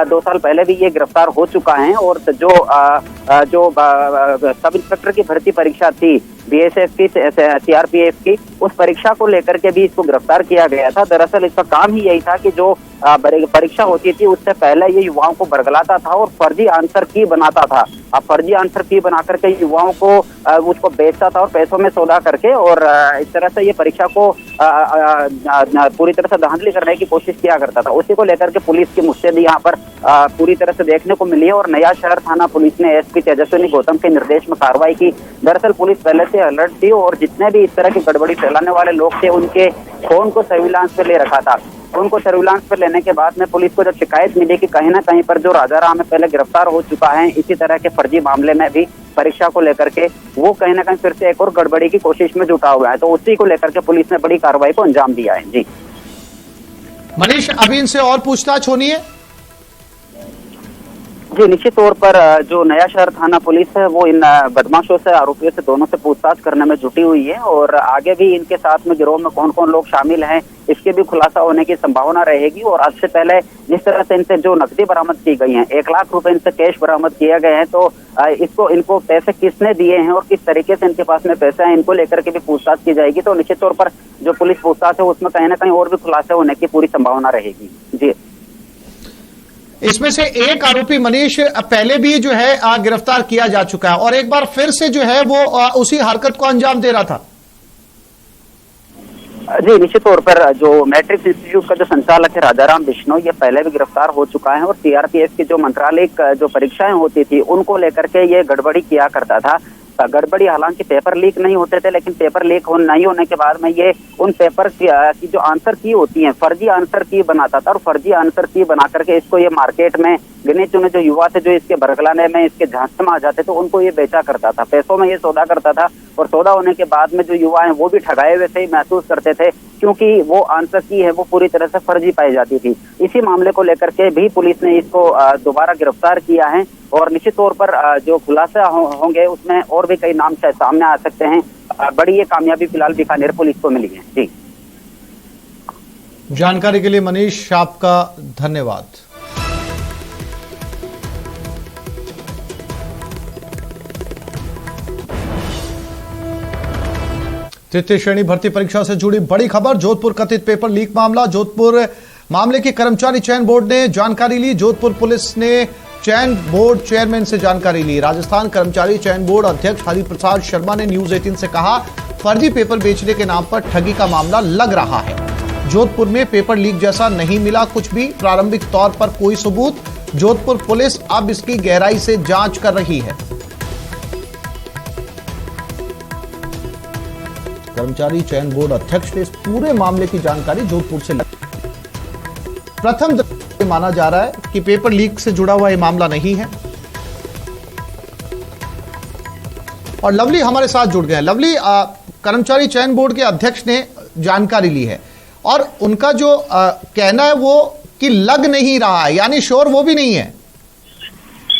2 साल पहले भी ये गिरफ्तार हो चुका है और जो सब इंस्पेक्टर की भर्ती परीक्षा थी बीएसएफ की, सीआरपीएफ की, उस परीक्षा को लेकर के भी इसको गिरफ्तार किया गया था। दरअसल इसका काम ही यही था कि जो परीक्षा होती थी उससे पहले ये युवाओं को बरगलाता था और फर्जी आंसर की बनाता था। अब फर्जी आंसर की बना करके युवाओं को उसको बेचता था और पैसों में सौदा करके, और इस तरह से ये परीक्षा को पूरी तरह से धांधली करने की कोशिश किया करता था। उसी को लेकर के पुलिस की मुस्तैदी यहाँ पर पूरी तरह से देखने को मिली है और नया शहर थाना पुलिस ने एसपी तेजस्विनी गौतम के निर्देश में कार्रवाई की। दरअसल पुलिस पहले से अलर्ट थी और जितने भी इस तरह की गड़बड़ी फैलाने वाले लोग थे उनके फोन को सर्विलांस पे ले रखा था। उनको सर्विलांस पर लेने के बाद में पुलिस को जब शिकायत मिली कि कहीं ना कहीं पर जो राजाराम है पहले गिरफ्तार हो चुका है इसी तरह के फर्जी मामले में भी परीक्षा को लेकर के, वो कहीं ना कहीं फिर से एक और गड़बड़ी की कोशिश में जुटा हुआ है, तो उसी को लेकर के पुलिस ने बड़ी कार्रवाई को अंजाम दिया है। जी मनीष, अभी इनसे और पूछताछ होनी है? जी निश्चित तौर पर जो नया शहर थाना पुलिस है वो इन बदमाशों से, आरोपियों से दोनों से पूछताछ करने में जुटी हुई है और आगे भी इनके साथ में गिरोह में कौन कौन लोग शामिल हैं इसके भी खुलासा होने की संभावना रहेगी। और आज से पहले जिस तरह से इनसे जो नकदी बरामद की गई है, 1 लाख रुपए इनसे कैश बरामद किए गए हैं, तो इनको पैसे किसने दिए हैं और किस तरीके से इनके पास में पैसे हैं, इनको लेकर के भी पूछताछ की जाएगी। तो निश्चित तौर पर जो पुलिस पूछताछ है उसमें कहीं ना कहीं और भी खुलासे होने की पूरी संभावना रहेगी। जी इसमें से एक आरोपी मनीष पहले भी जो है गिरफ्तार किया जा चुका है और एक बार फिर से जो है वो उसी हरकत को अंजाम दे रहा था। जी निश्चित तौर पर जो मैट्रिक्स इंस्टीट्यूट का जो संचालक है राजाराम बिश्नोई, ये पहले भी गिरफ्तार हो चुका है और सीआरपीएफ की जो मंत्रालयिक जो परीक्षाएं होती थी उनको लेकर के ये गड़बड़ी किया करता था। गड़बड़ी हालांकि पेपर लीक नहीं होते थे, लेकिन पेपर लीक नहीं होने के बाद में ये उन पेपर की जो आंसर की होती है फर्जी आंसर की बनाता था और फर्जी आंसर की बना करके इसको ये मार्केट में गिने चुने जो युवा थे जो इसके बरगलाने में, इसके झांसे में आ जाते थे, उनको ये बेचा करता था, पैसों में ये सौदा करता था। और सौदा होने के बाद में जो युवा हैं वो भी ठगाए हुए से ही महसूस करते थे क्योंकि वो आंसर की है वो पूरी तरह से फर्जी पाई जाती थी। इसी मामले को लेकर के भी पुलिस ने इसको दोबारा गिरफ्तार किया है और निश्चित तौर पर जो खुलासा होंगे उसमें और भी कई नाम सामने आ सकते हैं। बड़ी ये कामयाबी फिलहाल बीकानेर पुलिस को मिली है। जी जानकारी के लिए मनीष आपका धन्यवाद। तृतीय श्रेणी भर्ती परीक्षा से जुड़ी बड़ी खबर, जोधपुर कथित पेपर लीक मामला। जोधपुर मामले की कर्मचारी चयन बोर्ड ने जानकारी ली। जोधपुर पुलिस ने चयन बोर्ड चेयरमैन से जानकारी ली। राजस्थान कर्मचारी चयन बोर्ड अध्यक्ष हरिप्रसाद शर्मा ने न्यूज 18 से कहा, फर्जी पेपर बेचने के नाम पर ठगी का मामला लग रहा है। जोधपुर में पेपर लीक जैसा नहीं मिला कुछ भी, प्रारंभिक तौर पर कोई सबूत। जोधपुर पुलिस अब इसकी गहराई से जांच कर रही है। कर्मचारी चयन बोर्ड अध्यक्ष ने इस पूरे मामले की जानकारी जोधपुर से ली। प्रथम माना जा रहा है कि पेपर लीक से जुड़ा हुआ यह मामला नहीं है। और लवली हमारे साथ जुड़ गए हैं। लवली, कर्मचारी चयन बोर्ड के अध्यक्ष ने जानकारी ली है और उनका जो कहना है वो कि लग नहीं रहा है, यानी श्योर वो भी नहीं है।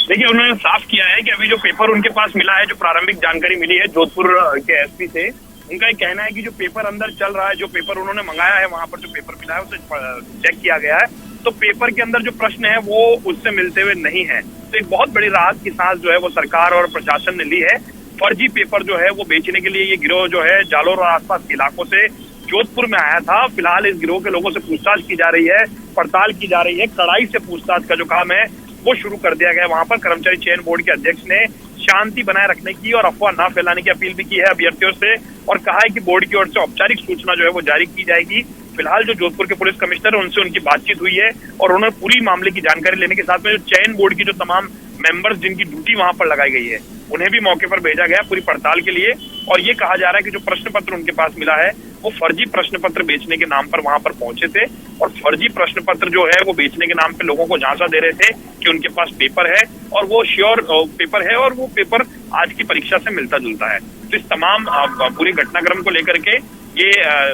देखिए, उन्होंने साफ किया है कि अभी जो पेपर उनके पास मिला है, जो प्रारंभिक जानकारी मिली है जोधपुर के एसपी से, उनका एक कहना है कि जो पेपर अंदर चल रहा है, जो पेपर उन्होंने मंगाया है, वहां पर जो पेपर मिला है उसे चेक किया गया है, तो पेपर के अंदर जो प्रश्न है वो उससे मिलते हुए नहीं है। तो एक बहुत बड़ी राहत की सांस जो है वो सरकार और प्रशासन ने ली है। फर्जी पेपर जो है वो बेचने के लिए ये गिरोह जो है जालोर और आसपास के इलाकों से जोधपुर में आया था। फिलहाल इस गिरोह के लोगों से पूछताछ की जा रही है, पड़ताल की जा रही है, कड़ाई से पूछताछ का जो काम है वो शुरू कर दिया गया। वहां पर कर्मचारी चयन बोर्ड के अध्यक्ष ने शांति बनाए रखने की और अफवाह न फैलाने की अपील भी की है अभ्यर्थियों से और कहा है कि बोर्ड की ओर से औपचारिक सूचना जो है वो जारी की जाएगी। फिलहाल जो जोधपुर के पुलिस कमिश्नर है उनसे उनकी बातचीत हुई है और उन्होंने पूरी मामले की जानकारी लेने के साथ में जो चयन बोर्ड की जो तमाम मेंबर्स जिनकी ड्यूटी वहां पर लगाई गई है उन्हें भी मौके पर भेजा गया पूरी पड़ताल के लिए। और ये कहा जा रहा है कि जो प्रश्न पत्र उनके पास मिला है वो फर्जी प्रश्न पत्र बेचने के नाम पर वहां पर पहुंचे थे और फर्जी प्रश्न पत्र जो है वो बेचने के नाम पे लोगों को झांसा दे रहे थे कि उनके पास पेपर है और वो श्योर पेपर है और वो पेपर आज की परीक्षा से मिलता जुलता है। तो इस तमाम पूरे घटनाक्रम को लेकर के ये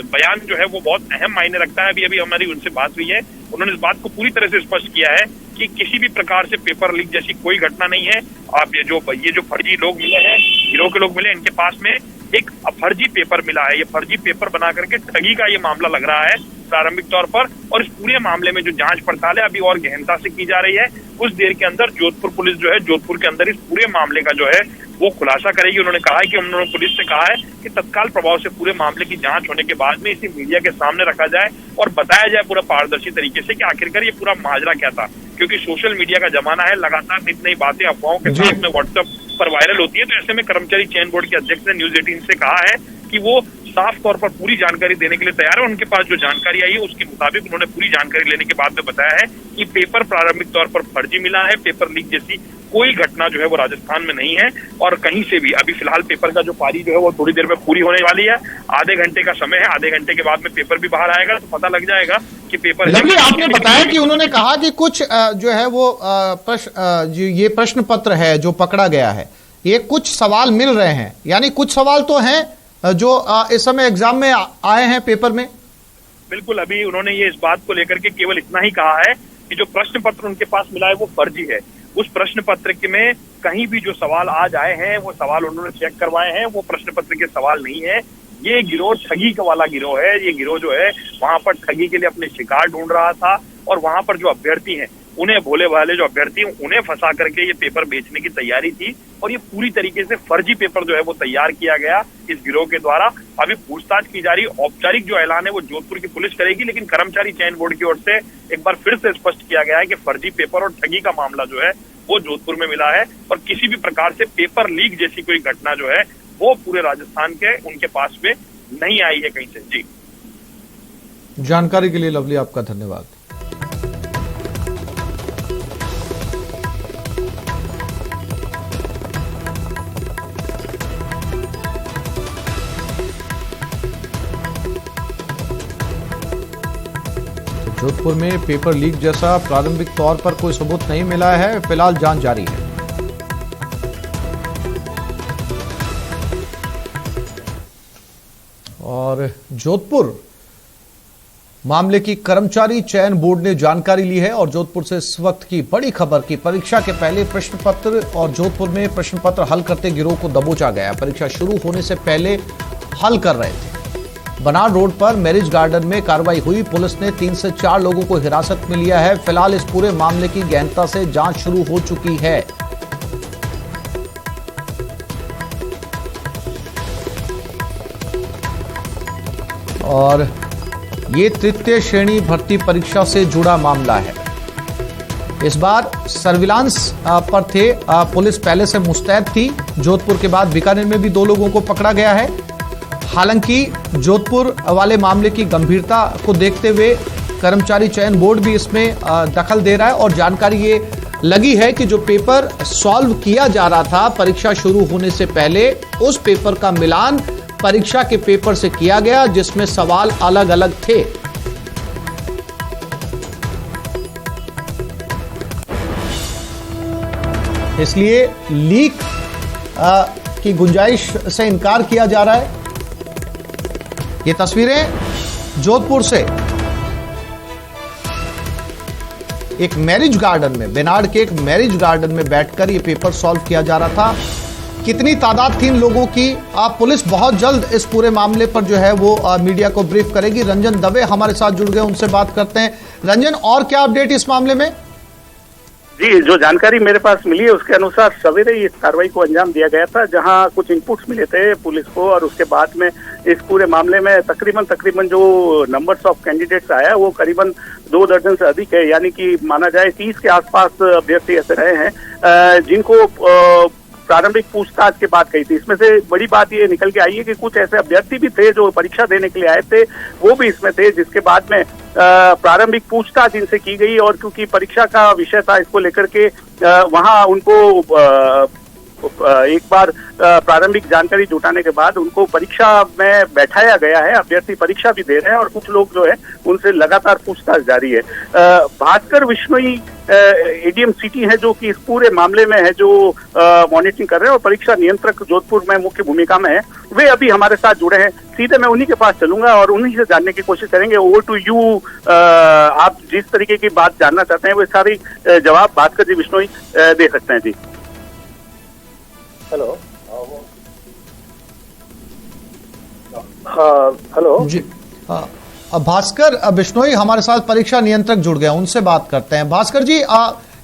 बयान जो है वो बहुत अहम मायने रखता है। अभी हमारी उनसे बात हुई है, उन्होंने इस बात को पूरी तरह से स्पष्ट किया है कि किसी भी प्रकार से पेपर लीक जैसी कोई घटना नहीं है। आप ये जो फर्जी लोग मिले हैं, गिरोह के लोग मिले, इनके पास में एक फर्जी पेपर मिला है। ये फर्जी पेपर बना करके ठगी का ये मामला लग रहा है। प्रारंभिक तौर पर, और इस पूरे मामले में जो जांच पड़ताल है अभी और गहनता से की जा रही है। कुछ देर के अंदर जोधपुर पुलिस जो है जोधपुर के अंदर इस पूरे मामले का जो है वो खुलासा करेगी। उन्होंने कहा है कि उन्होंने पुलिस से कहा है कि तत्काल प्रभाव से पूरे मामले की जांच होने के बाद में इसे मीडिया के सामने रखा जाए और बताया जाए पूरा पारदर्शी तरीके से कि आखिरकार ये पूरा माजरा क्या था, क्योंकि सोशल मीडिया का जमाना है, लगातार नित नई बातें अफवाहों के साथ में व्हाट्सएप पर वायरल होती है। तो ऐसे में कर्मचारी चयन बोर्ड के अध्यक्ष ने न्यूज 18 से कहा है कि वो साफ तौर पर पूरी जानकारी देने के लिए तैयार है। उनके पास जो जानकारी आई है उसके मुताबिक उन्होंने पूरी जानकारी लेने के बाद में बताया है कि पेपर प्रारंभिक तौर पर फर्जी मिला है, पेपर लीक जैसी कोई घटना जो है वो राजस्थान में नहीं है और कहीं से भी। अभी फिलहाल पेपर का जो पारी जो है वो थोड़ी देर में पूरी होने वाली है, आधे घंटे का समय है, आधे घंटे के बाद में पेपर भी बाहर आएगा तो पता लग जाएगा कि पेपर। आपने बताया कि उन्होंने कहा कि कुछ जो है वो ये प्रश्न पत्र है जो पकड़ा गया है, ये कुछ सवाल मिल रहे हैं, यानी कुछ सवाल तो हैं जो इस समय एग्जाम में आए हैं पेपर में। बिल्कुल, अभी उन्होंने ये इस बात को लेकर के केवल इतना ही कहा है कि जो प्रश्न पत्र उनके पास मिला है वो फर्जी है। उस प्रश्न पत्र के में कहीं भी जो सवाल आज आए हैं वो सवाल उन्होंने चेक करवाए हैं, वो प्रश्न पत्र के सवाल नहीं है। ये गिरोह ठगी का वाला गिरोह है। ये गिरोह जो है वहां पर ठगी के लिए अपने शिकार ढूंढ रहा था और वहां पर जो अभ्यर्थी हैं उन्हें, भोले भाले जो अभ्यर्थी हैं उन्हें फंसा करके ये पेपर बेचने की तैयारी थी और ये पूरी तरीके से फर्जी पेपर जो है वो तैयार किया गया इस गिरोह के द्वारा। अभी पूछताछ की जा रही, औपचारिक जो ऐलान है वो जोधपुर की पुलिस करेगी, लेकिन कर्मचारी चयन बोर्ड की ओर से एक बार फिर से स्पष्ट किया गया है कि फर्जी पेपर और ठगी का मामला जो है वो जोधपुर में मिला है और किसी भी प्रकार से पेपर लीक जैसी कोई घटना जो है वो पूरे राजस्थान के उनके पास में नहीं आई है कहीं से। जी, जानकारी के लिए लवली आपका धन्यवाद। जोधपुर में पेपर लीक जैसा प्रारंभिक तौर पर कोई सबूत नहीं मिला है, फिलहाल जांच जारी है। और जोधपुर मामले की कर्मचारी चयन बोर्ड ने जानकारी ली है और जोधपुर से इस वक्त की बड़ी खबर की परीक्षा के पहले प्रश्न पत्र और जोधपुर में प्रश्न पत्र हल करते गिरोह को दबोचा गया। परीक्षा शुरू होने से पहले हल कर रहे थे। बनाड़ रोड पर मैरिज गार्डन में कार्रवाई हुई। पुलिस ने 3 से 4 लोगों को हिरासत में लिया है। फिलहाल इस पूरे मामले की गहनता से जांच शुरू हो चुकी है। और ये तृतीय श्रेणी भर्ती परीक्षा से जुड़ा मामला है। इस बार सर्विलांस पर थे, पुलिस पहले से मुस्तैद थी। जोधपुर के बाद बीकानेर में भी 2 लोगों को पकड़ा गया है। हालांकि जोधपुर वाले मामले की गंभीरता को देखते हुए कर्मचारी चयन बोर्ड भी इसमें दखल दे रहा है और जानकारी ये लगी है कि जो पेपर सॉल्व किया जा रहा था परीक्षा शुरू होने से पहले, उस पेपर का मिलान परीक्षा के पेपर से किया गया जिसमें सवाल अलग अलग थे। इसलिए लीक की गुंजाइश से इनकार किया जा रहा है। ये तस्वीरें जोधपुर से एक मैरिज गार्डन में, बेनाड के एक मैरिज गार्डन में बैठकर ये पेपर सॉल्व किया जा रहा था। कितनी तादाद थी इन लोगों की, पुलिस बहुत जल्द इस पूरे मामले पर जो है वो मीडिया को ब्रीफ करेगी। रंजन दवे हमारे साथ जुड़ गए, उनसे बात करते हैं। रंजन, और क्या अपडेट इस मामले में? जी, जो जानकारी मेरे पास मिली है उसके अनुसार सवेरे इस कार्रवाई को अंजाम दिया गया था, जहां कुछ इनपुट्स मिले थे पुलिस को और उसके बाद में इस पूरे मामले में तकरीबन जो नंबर्स ऑफ कैंडिडेट्स आया वो करीबन 2 दर्जन से अधिक है। यानी कि माना जाए 30 के आसपास अभ्यर्थी ऐसे रहे हैं जिनको प्रारंभिक पूछताछ के बाद कही थी। इसमें से बड़ी बात ये निकल के आई है कि कुछ ऐसे अभ्यर्थी भी थे जो परीक्षा देने के लिए आए थे, वो भी इसमें थे, जिसके बाद में प्रारंभिक पूछताछ इनसे की गई और क्योंकि परीक्षा का विषय था इसको लेकर के वहां उनको एक बार प्रारंभिक जानकारी जुटाने के बाद उनको परीक्षा में बैठाया गया है। अभ्यर्थी परीक्षा भी दे रहे हैं और कुछ लोग जो है उनसे लगातार पूछताछ जारी है। भास्कर विश्नोई एडीएम सिटी है जो कि इस पूरे मामले में है, जो मॉनिटरिंग कर रहे हैं और परीक्षा नियंत्रक जोधपुर में मुख्य भूमिका में है, वे अभी हमारे साथ जुड़े हैं। सीधे मैं उन्हीं के पास चलूंगा और उन्हीं से जानने की कोशिश करेंगे। Over to you. आप जिस तरीके की बात जानना चाहते हैं वो सारी जवाब भास्कर जी विश्नोई दे सकते हैं। जी, हेलो। हाँ, हेलो जी। भास्कर बिश्नोई हमारे साथ परीक्षा नियंत्रक जुड़ गए, उनसे बात करते हैं। भास्कर जी,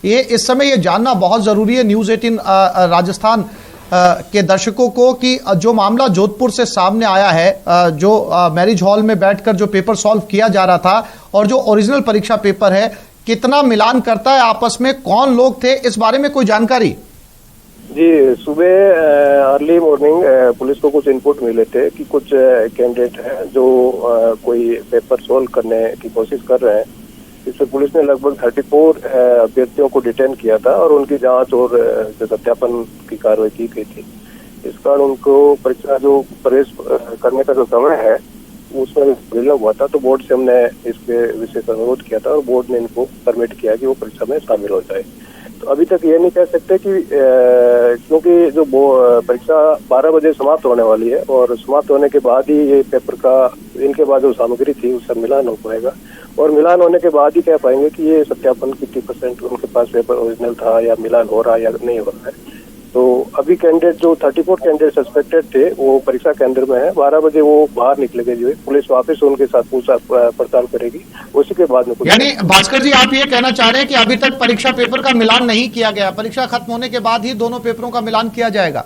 ये इस समय ये जानना बहुत जरूरी है न्यूज 18 राजस्थान के दर्शकों को कि जो मामला जोधपुर से सामने आया है, जो मैरिज हॉल में बैठकर जो पेपर सॉल्व किया जा रहा था और जो ओरिजिनल परीक्षा पेपर है, कितना मिलान करता है आपस में, कौन लोग थे, इस बारे में कोई जानकारी? जी, सुबह अर्ली मॉर्निंग पुलिस को कुछ इनपुट मिले थे कि कुछ कैंडिडेट हैं जो कोई पेपर सोल्व करने की कोशिश कर रहे हैं। इसमें पुलिस ने लगभग 34 अभ्यर्थियों को डिटेन किया था और उनकी जांच और जो सत्यापन की कार्रवाई की गई थी। इस कारण उनको परीक्षा जो प्रवेश करने का जो समय है उसमें विलंब हुआ था, तो बोर्ड से हमने इसके विषय पर अनुरोध किया था और बोर्ड ने इनको परमिट किया कि वो परीक्षा में शामिल हो जाए। तो अभी तक ये नहीं कह सकते कि क्योंकि जो परीक्षा 12 बजे समाप्त होने वाली है और समाप्त होने के बाद ही ये पेपर का इनके बाद जो सामग्री थी उसका मिलान हो पाएगा और मिलान होने के बाद ही कह पाएंगे कि ये सत्यापन कितनी % उनके पास पेपर ओरिजिनल था या मिलान हो रहा है या नहीं हो रहा है। तो अभी कैंडिडेट जो 34 कैंडिडेट सस्पेक्टेड थे वो परीक्षा केंद्र में है। 12 बजे वो बाहर निकलेंगे, जो पुलिस वापस उनके साथ पूछताछ पड़ताल करेगी, उसी के बाद में कुछ। यानी भास्कर जी, आप ये कहना चाह रहे हैं कि अभी तक परीक्षा पेपर का मिलान नहीं किया गया, परीक्षा खत्म होने के बाद ही दोनों पेपरों का मिलान किया जाएगा?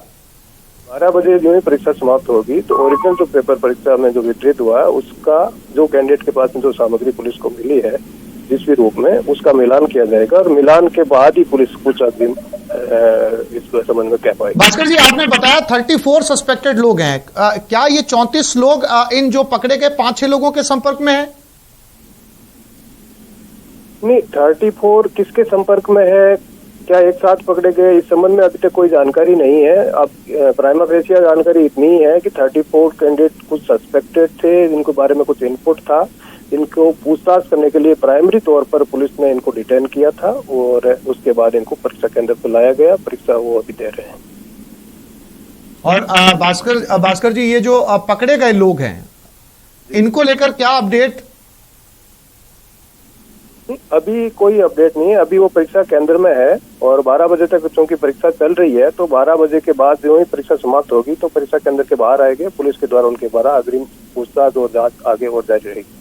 12 बजे जो ही परीक्षा समाप्त होगी तो ओरिजिनल जो पेपर परीक्षा में जो वितरित हुआ है उसका जो कैंडिडेट के पास में जो सामग्री पुलिस को मिली है जिस भी रूप में, उसका मिलान किया जाएगा और मिलान के बाद ही पुलिस कुछ अग्रिम इस संबंध में कह पाएगी। भास्कर जी, आपने बताया 34 सस्पेक्टेड लोग हैं, क्या ये 34 लोग इन जो पकड़े गए 5-6 लोगों के संपर्क में है? नहीं, 34 किसके संपर्क में है, क्या एक साथ पकड़े गए, इस संबंध में अभी तक कोई जानकारी नहीं है। अब प्राइमा फेसिया जानकारी इतनी है कि 34 कैंडिडेट कुछ सस्पेक्टेड थे, जिनके बारे में कुछ इनपुट था, इनको पूछताछ करने के लिए प्राइमरी तौर पर पुलिस ने इनको डिटेन किया था और उसके बाद इनको परीक्षा केंद्र पर लाया गया, परीक्षा वो अभी दे रहे हैं। और भास्कर जी, ये जो पकड़े गए लोग हैं इनको लेकर क्या अपडेट? अभी कोई अपडेट नहीं है, अभी वो परीक्षा केंद्र में है और 12 बजे तक चूंकि परीक्षा चल रही है तो 12 बजे के बाद जो ही परीक्षा समाप्त होगी तो परीक्षा केंद्र के बाहर आएंगे, पुलिस के द्वारा उनके द्वारा अग्रिम पूछताछ और जांच आगे और जारी रहेगी।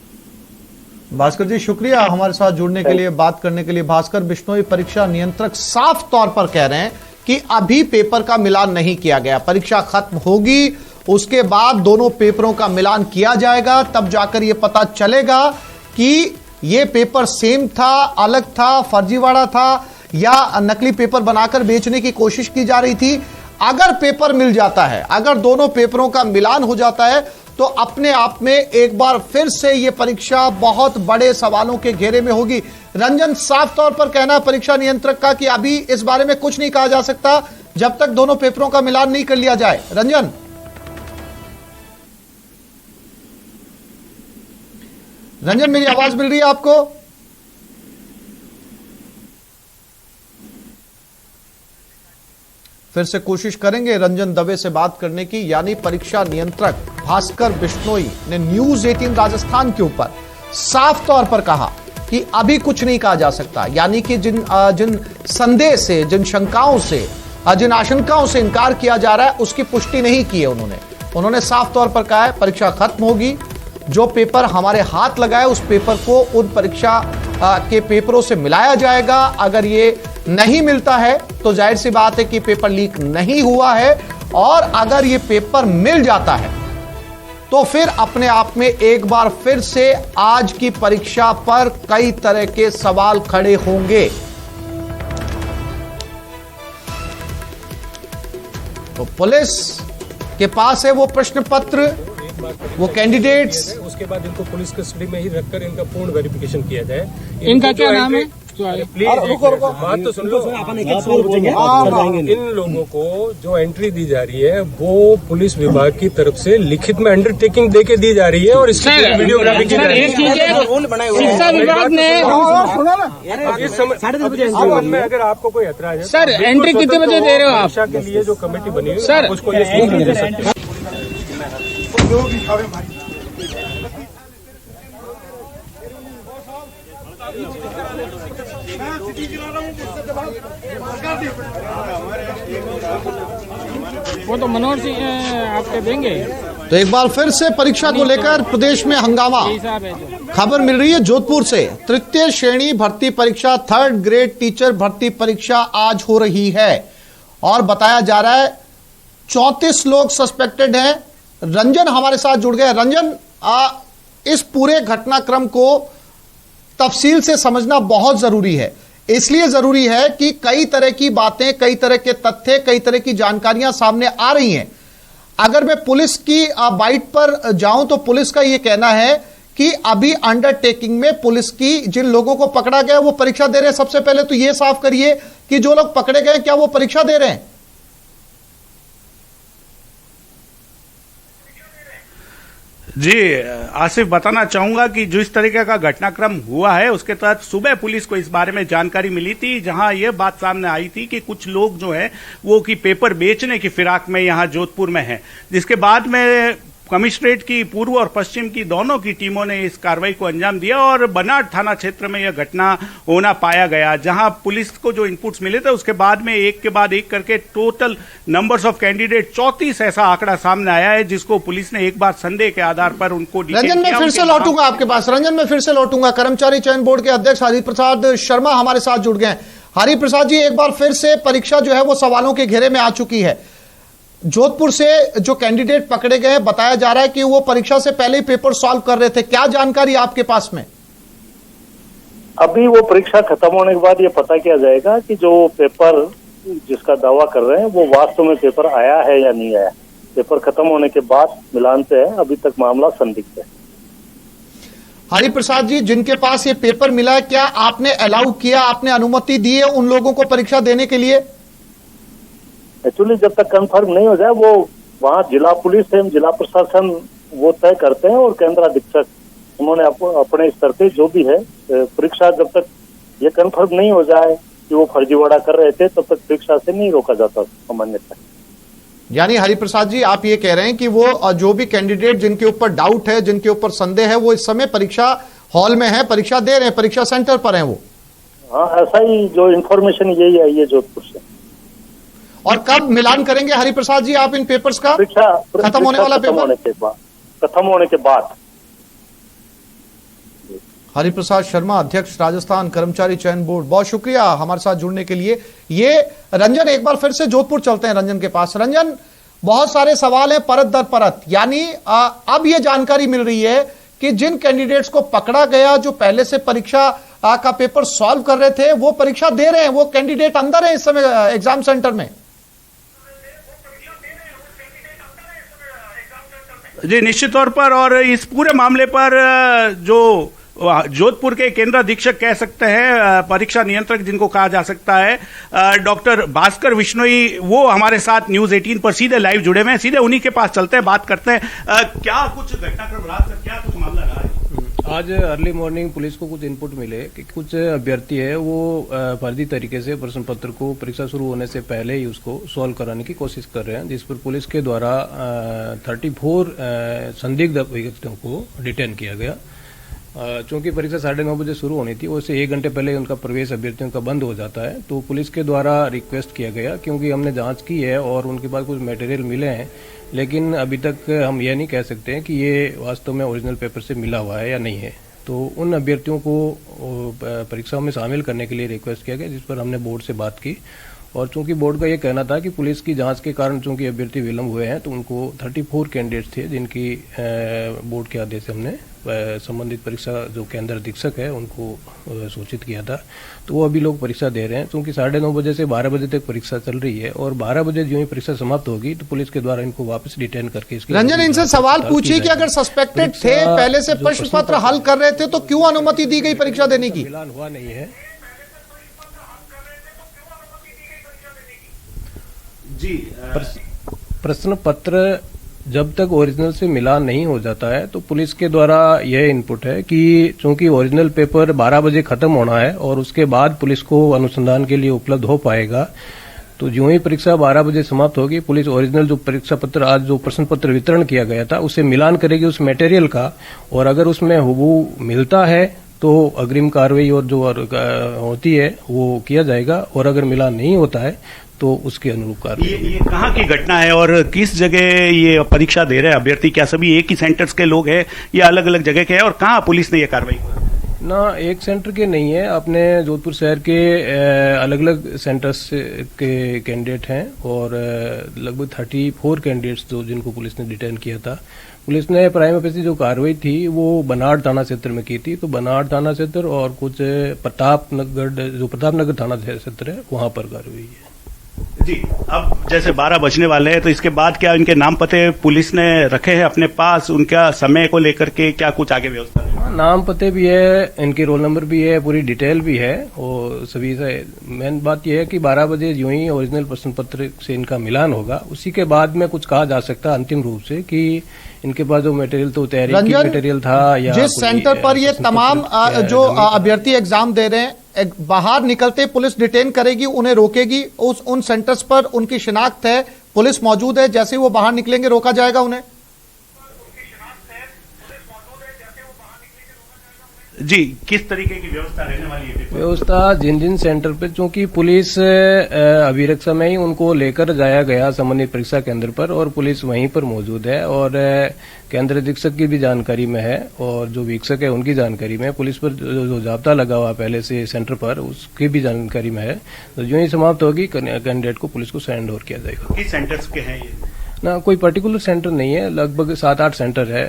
भास्कर जी, शुक्रिया हमारे साथ जुड़ने के लिए, बात करने के लिए। भास्कर बिश्नोई, परीक्षा नियंत्रक, साफ तौर पर कह रहे हैं कि अभी पेपर का मिलान नहीं किया गया, परीक्षा खत्म होगी उसके बाद दोनों पेपरों का मिलान किया जाएगा, तब जाकर यह पता चलेगा कि ये पेपर सेम था, अलग था, फर्जीवाड़ा था या नकली पेपर बनाकर बेचने की कोशिश की जा रही थी। अगर पेपर मिल जाता है, अगर दोनों पेपरों का मिलान हो जाता है तो अपने आप में एक बार फिर से यह परीक्षा बहुत बड़े सवालों के घेरे में होगी। रंजन, साफ तौर पर कहना परीक्षा नियंत्रक का कि अभी इस बारे में कुछ नहीं कहा जा सकता जब तक दोनों पेपरों का मिलान नहीं कर लिया जाए। रंजन, मेरी आवाज मिल रही है आपको? फिर से कोशिश करेंगे रंजन दवे से बात करने की। यानी परीक्षा नियंत्रक भास्कर बिश्नोई ने न्यूज 18 राजस्थान के ऊपर साफ तौर पर कहा कि अभी कुछ नहीं कहा जा सकता, यानी कि जिन संदेह से, जिन शंकाओं से, जिन आशंकाओं से इनकार किया जा रहा है उसकी पुष्टि नहीं की है उन्होंने साफ तौर पर कहा है परीक्षा खत्म होगी, जो पेपर हमारे हाथ लगाए उस पेपर को उन परीक्षा के पेपरों से मिलाया जाएगा। अगर ये नहीं मिलता है तो जाहिर सी बात है कि पेपर लीक नहीं हुआ है, और अगर ये पेपर मिल जाता है तो फिर अपने आप में एक बार फिर से आज की परीक्षा पर कई तरह के सवाल खड़े होंगे। तो पुलिस के पास है वो प्रश्न पत्र, वो कैंडिडेट्स, उसके बाद इनको पुलिस कस्टडी में ही रखकर इनका पूर्ण वेरिफिकेशन किया जाए। इनका क्या नाम है? प्लीज बात तो सुन लो। इन लोगों को जो एंट्री दी जा रही है वो पुलिस विभाग की तरफ से लिखित में अंडरटेकिंग देके दी जा रही है और इसकी वीडियोग्राफी की जा रही है। शिक्षा विभाग ने इस संबंध में अगर आपको कोई ऐतराज है सर, एंट्री कितने बजे दे रहे हो आप? शिक्षा के लिए जो कमेटी बनी है सर, उसको ये नहीं दे सकते। वो तो मनोहर सिंह आपके देंगे। तो एक बार फिर से परीक्षा को लेकर प्रदेश में हंगामा। खबर मिल रही है जोधपुर से। तृतीय श्रेणी भर्ती परीक्षा, 3rd ग्रेड टीचर भर्ती परीक्षा आज हो रही है और बताया जा रहा है 34 लोग सस्पेक्टेड हैं। रंजन हमारे साथ जुड़ गए। रंजन, इस पूरे घटनाक्रम को तफसील से समझना बहुत जरूरी है। इसलिए जरूरी है कि कई तरह की बातें, कई तरह के तथ्य, कई तरह की जानकारियां सामने आ रही हैं। अगर मैं पुलिस की बाइट पर जाऊं तो पुलिस का यह कहना है कि अभी अंडरटेकिंग में पुलिस की जिन लोगों को पकड़ा गया वो परीक्षा दे रहे हैं। सबसे पहले तो यह साफ करिए कि जो लोग पकड़े गए क्या वो परीक्षा दे रहे हैं? जी आसिफ, बताना चाहूंगा कि जो इस तरीके का घटनाक्रम हुआ है उसके तहत सुबह पुलिस को इस बारे में जानकारी मिली थी, जहां यह बात सामने आई थी कि कुछ लोग जो है वो कि पेपर बेचने की फिराक में यहां जोधपुर में हैं, जिसके बाद में कमिश्नरेट की पूर्व और पश्चिम की दोनों की टीमों ने इस कार्रवाई को अंजाम दिया और बनाड़ थाना क्षेत्र में यह घटना होना पाया गया, जहां पुलिस को जो इनपुट्स मिले थे उसके बाद में एक के बाद एक करके टोटल नंबर्स ऑफ कैंडिडेट 34 ऐसा आंकड़ा सामने आया है, जिसको पुलिस ने एक बार संदेह के आधार पर उनको रंजन, मैं फिर से लौटूंगा आपके पास। रंजन, मैं फिर से लौटूंगा। कर्मचारी चयन बोर्ड के अध्यक्ष हरिप्रसाद शर्मा हमारे साथ जुड़ गए। हरिप्रसाद जी, एक बार फिर से परीक्षा जो है वो सवालों के घेरे में आ चुकी है। जोधपुर से जो कैंडिडेट पकड़े गए हैं, बताया जा रहा है कि वो परीक्षा से पहले ही पेपर सॉल्व कर रहे थे। क्या जानकारी आपके पास में? अभी वो परीक्षा खत्म होने के बाद ये पता किया जाएगा कि जो पेपर जिसका दावा कर रहे हैं वो वास्तव में पेपर आया है या नहीं आया। पेपर खत्म होने के बाद मिलान से है, अभी तक मामला संदिग्ध है। हरिप्रसाद जी, जिनके पास ये पेपर मिला है, क्या आपने अलाउ किया, आपने अनुमति दी है उन लोगों को परीक्षा देने के लिए? एक्चुअली जब तक कंफर्म नहीं हो जाए वो वहाँ जिला पुलिस एवं जिला प्रशासन वो तय करते हैं और केंद्र अधीक्षक उन्होंने अपने स्तर से जो भी है परीक्षा, जब तक ये कंफर्म नहीं हो जाए कि वो फर्जीवाड़ा कर रहे थे तब तक परीक्षा से नहीं रोका जाता सामान्यतः। यानी हरिप्रसाद जी, आप ये कह रहे हैं कि वो जो भी कैंडिडेट जिनके ऊपर डाउट है, जिनके ऊपर संदेह है, वो इस समय परीक्षा हॉल में है, परीक्षा दे रहे हैं, परीक्षा सेंटर पर है वो? हाँ, ऐसा ही जो इन्फॉर्मेशन यही आई है जोधपुर से। और कब मिलान करेंगे हरिप्रसाद जी आप इन पेपर्स का? खत्म होने वाला पेपर खत्म होने के बाद। हरिप्रसाद शर्मा, अध्यक्ष राजस्थान कर्मचारी चयन बोर्ड, बहुत शुक्रिया हमारे साथ जुड़ने के लिए। ये रंजन, एक बार फिर से जोधपुर चलते हैं रंजन के पास। रंजन, बहुत सारे सवाल हैं परत दर परत। यानी अब ये जानकारी मिल रही है कि जिन कैंडिडेट्स को पकड़ा गया, जो पहले से परीक्षा का पेपर सॉल्व कर रहे थे, वो परीक्षा दे रहे हैं, वो कैंडिडेट अंदर है इस समय एग्जाम सेंटर में। जी निश्चित तौर पर, और इस पूरे मामले पर जो जोधपुर के केंद्र अधीक्षक कह सकते हैं, परीक्षा नियंत्रक जिनको कहा जा सकता है, डॉक्टर भास्कर विश्नोई, वो हमारे साथ न्यूज 18 पर सीधे लाइव जुड़े हुए हैं। सीधे उन्हीं के पास चलते हैं, बात करते हैं। क्या कुछ घटनाक्रम रहा सर, क्या कुछ मामला रहा है? आज अर्ली मॉर्निंग पुलिस को कुछ इनपुट मिले कि कुछ अभ्यर्थी है वो फर्जी तरीके से प्रश्न पत्र को परीक्षा शुरू होने से पहले ही उसको सॉल्व कराने की कोशिश कर रहे हैं, जिस पर पुलिस के द्वारा 34 संदिग्ध व्यक्तियों को डिटेन किया गया। चूंकि परीक्षा 9:30 बजे शुरू होनी थी, उससे 1 घंटे पहले उनका प्रवेश अभ्यर्थियों का बंद हो जाता है। तो पुलिस के द्वारा रिक्वेस्ट किया गया, क्योंकि हमने जांच की है और उनके पास कुछ मटेरियल मिले हैं, लेकिन अभी तक हम यह नहीं कह सकते हैं कि ये वास्तव में ओरिजिनल पेपर से मिला हुआ है या नहीं है। तो उन अभ्यर्थियों को परीक्षा में शामिल करने के लिए रिक्वेस्ट किया गया, जिस पर हमने बोर्ड से बात की। और चूंकि बोर्ड का ये कहना था कि पुलिस की जांच के कारण चूंकि अभ्यर्थी विलंब हुए हैं, तो उनको 34 कैंडिडेट्स थे जिनकी बोर्ड के आदेश से हमने संबंधित परीक्षा जो केंद्र अधीक्षक है उनको सूचित किया था। तो वो अभी लोग परीक्षा दे रहे हैं। चूंकि 9:30 बजे से 12 बजे तक परीक्षा चल रही है और 12 बजे जो ही परीक्षा समाप्त होगी तो पुलिस के द्वारा इनको वापस डिटेन करके इसकी रंजन, इनसे सवाल पूछिए कि अगर सस्पेक्टेड थे, पहले से प्रश्न पत्र हल कर रहे थे, तो क्यों अनुमति दी गई परीक्षा देने की? मिलान हुआ नहीं है जी। प्रश्न पत्र जब तक ओरिजिनल से मिलान नहीं हो जाता है तो पुलिस के द्वारा यह इनपुट है कि चूंकि ओरिजिनल पेपर 12 बजे खत्म होना है और उसके बाद पुलिस को अनुसंधान के लिए उपलब्ध हो पाएगा, तो जो ही परीक्षा 12 बजे समाप्त होगी, पुलिस ओरिजिनल जो परीक्षा पत्र आज जो प्रश्न पत्र वितरण किया गया था उससे मिलान करेगी उस मटेरियल का, और अगर उसमें हुबहू मिलता है तो अग्रिम कार्रवाई और जो होती है वो किया जाएगा, और अगर मिलान नहीं होता है तो उसके अनुरूप कार्रवाई। ये कहाँ की घटना है और किस जगह ये परीक्षा दे रहे हैं अभ्यर्थी? क्या सभी एक ही सेंटर्स के लोग हैं या अलग अलग जगह के हैं, और कहाँ पुलिस ने ये कार्रवाई की? ना, एक सेंटर के नहीं है, अपने जोधपुर शहर के अलग अलग सेंटर्स के कैंडिडेट हैं और लगभग 34 कैंडिडेट्स जिनको पुलिस ने डिटेन किया था। पुलिस ने प्राइम फेसी जो कार्रवाई थी वो बनाड़ थाना क्षेत्र में की थी, तो बनाड़ थाना क्षेत्र और कुछ प्रतापनगर थाना क्षेत्र है, वहां पर कार्रवाई है। जी, अब जैसे 12 बजने वाले हैं, तो इसके बाद क्या इनके नाम पते पुलिस ने रखे हैं अपने पास? उनका समय को लेकर के क्या कुछ आगे व्यवस्था है? नाम पते भी है, इनके रोल नंबर भी है, पूरी डिटेल भी है और सभी से मेन बात यह है कि 12 बजे यूं ही ओरिजिनल प्रश्न पत्र से इनका मिलान होगा, उसी के बाद में कुछ कहा जा सकता है अंतिम रूप से कि इनके पास जो मटेरियल तो तैयारी की मटेरियल था या जिस सेंटर पर ये तमाम जो अभ्यर्थी एग्जाम दे रहे हैं बाहर निकलते पुलिस डिटेन करेगी, उन्हें रोकेगी, उन सेंटर्स पर उनकी शिनाख्त है, पुलिस मौजूद है, जैसे ही वो बाहर निकलेंगे रोका जाएगा उन्हें? जी, किस तरीके की व्यवस्था रहने वाली है? व्यवस्था जिन सेंटर पे, चूंकि पुलिस अभिरक्षा समय ही उनको लेकर जाया गया संबंधित परीक्षा केंद्र पर और पुलिस वहीं पर मौजूद है और केंद्र अधीक्षक की भी जानकारी में है और जो वीक्षक है उनकी जानकारी में है। पुलिस पर जो जाब्ता लगा हुआ पहले से सेंटर पर उसकी भी जानकारी में है। तो जो ही समाप्त होगी कैंडिडेट को पुलिस को सरेंडर किया जाएगा। किस सेंटर्स के हैं ये? ना, कोई पर्टिकुलर सेंटर नहीं है, लगभग 7-8 सेंटर है।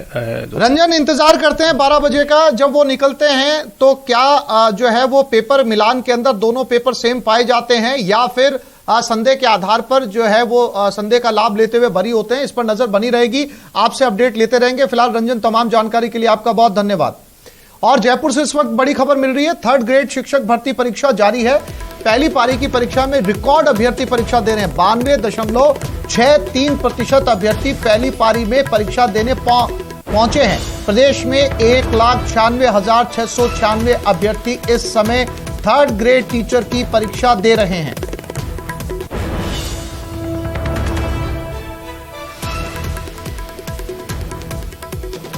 रंजन, इंतजार करते हैं 12 बजे का, जब वो निकलते हैं तो क्या जो है वो पेपर मिलान के अंदर दोनों पेपर सेम पाए जाते हैं या फिर संदेह के आधार पर जो है वो संदेह का लाभ लेते हुए बरी होते हैं? इस पर नजर बनी रहेगी, आपसे अपडेट लेते रहेंगे। फिलहाल रंजन, तमाम जानकारी के लिए आपका बहुत धन्यवाद। और जयपुर से इस वक्त बड़ी खबर मिल रही है, 3rd ग्रेड शिक्षक भर्ती परीक्षा जारी है। पहली पारी की परीक्षा में रिकॉर्ड अभ्यर्थी परीक्षा दे रहे हैं। 92.63% अभ्यर्थी पहली पारी में परीक्षा देने पहुंचे हैं। प्रदेश में 1,96,696 अभ्यर्थी इस समय 3rd ग्रेड टीचर की परीक्षा दे रहे हैं।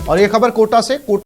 और यह खबर कोटा से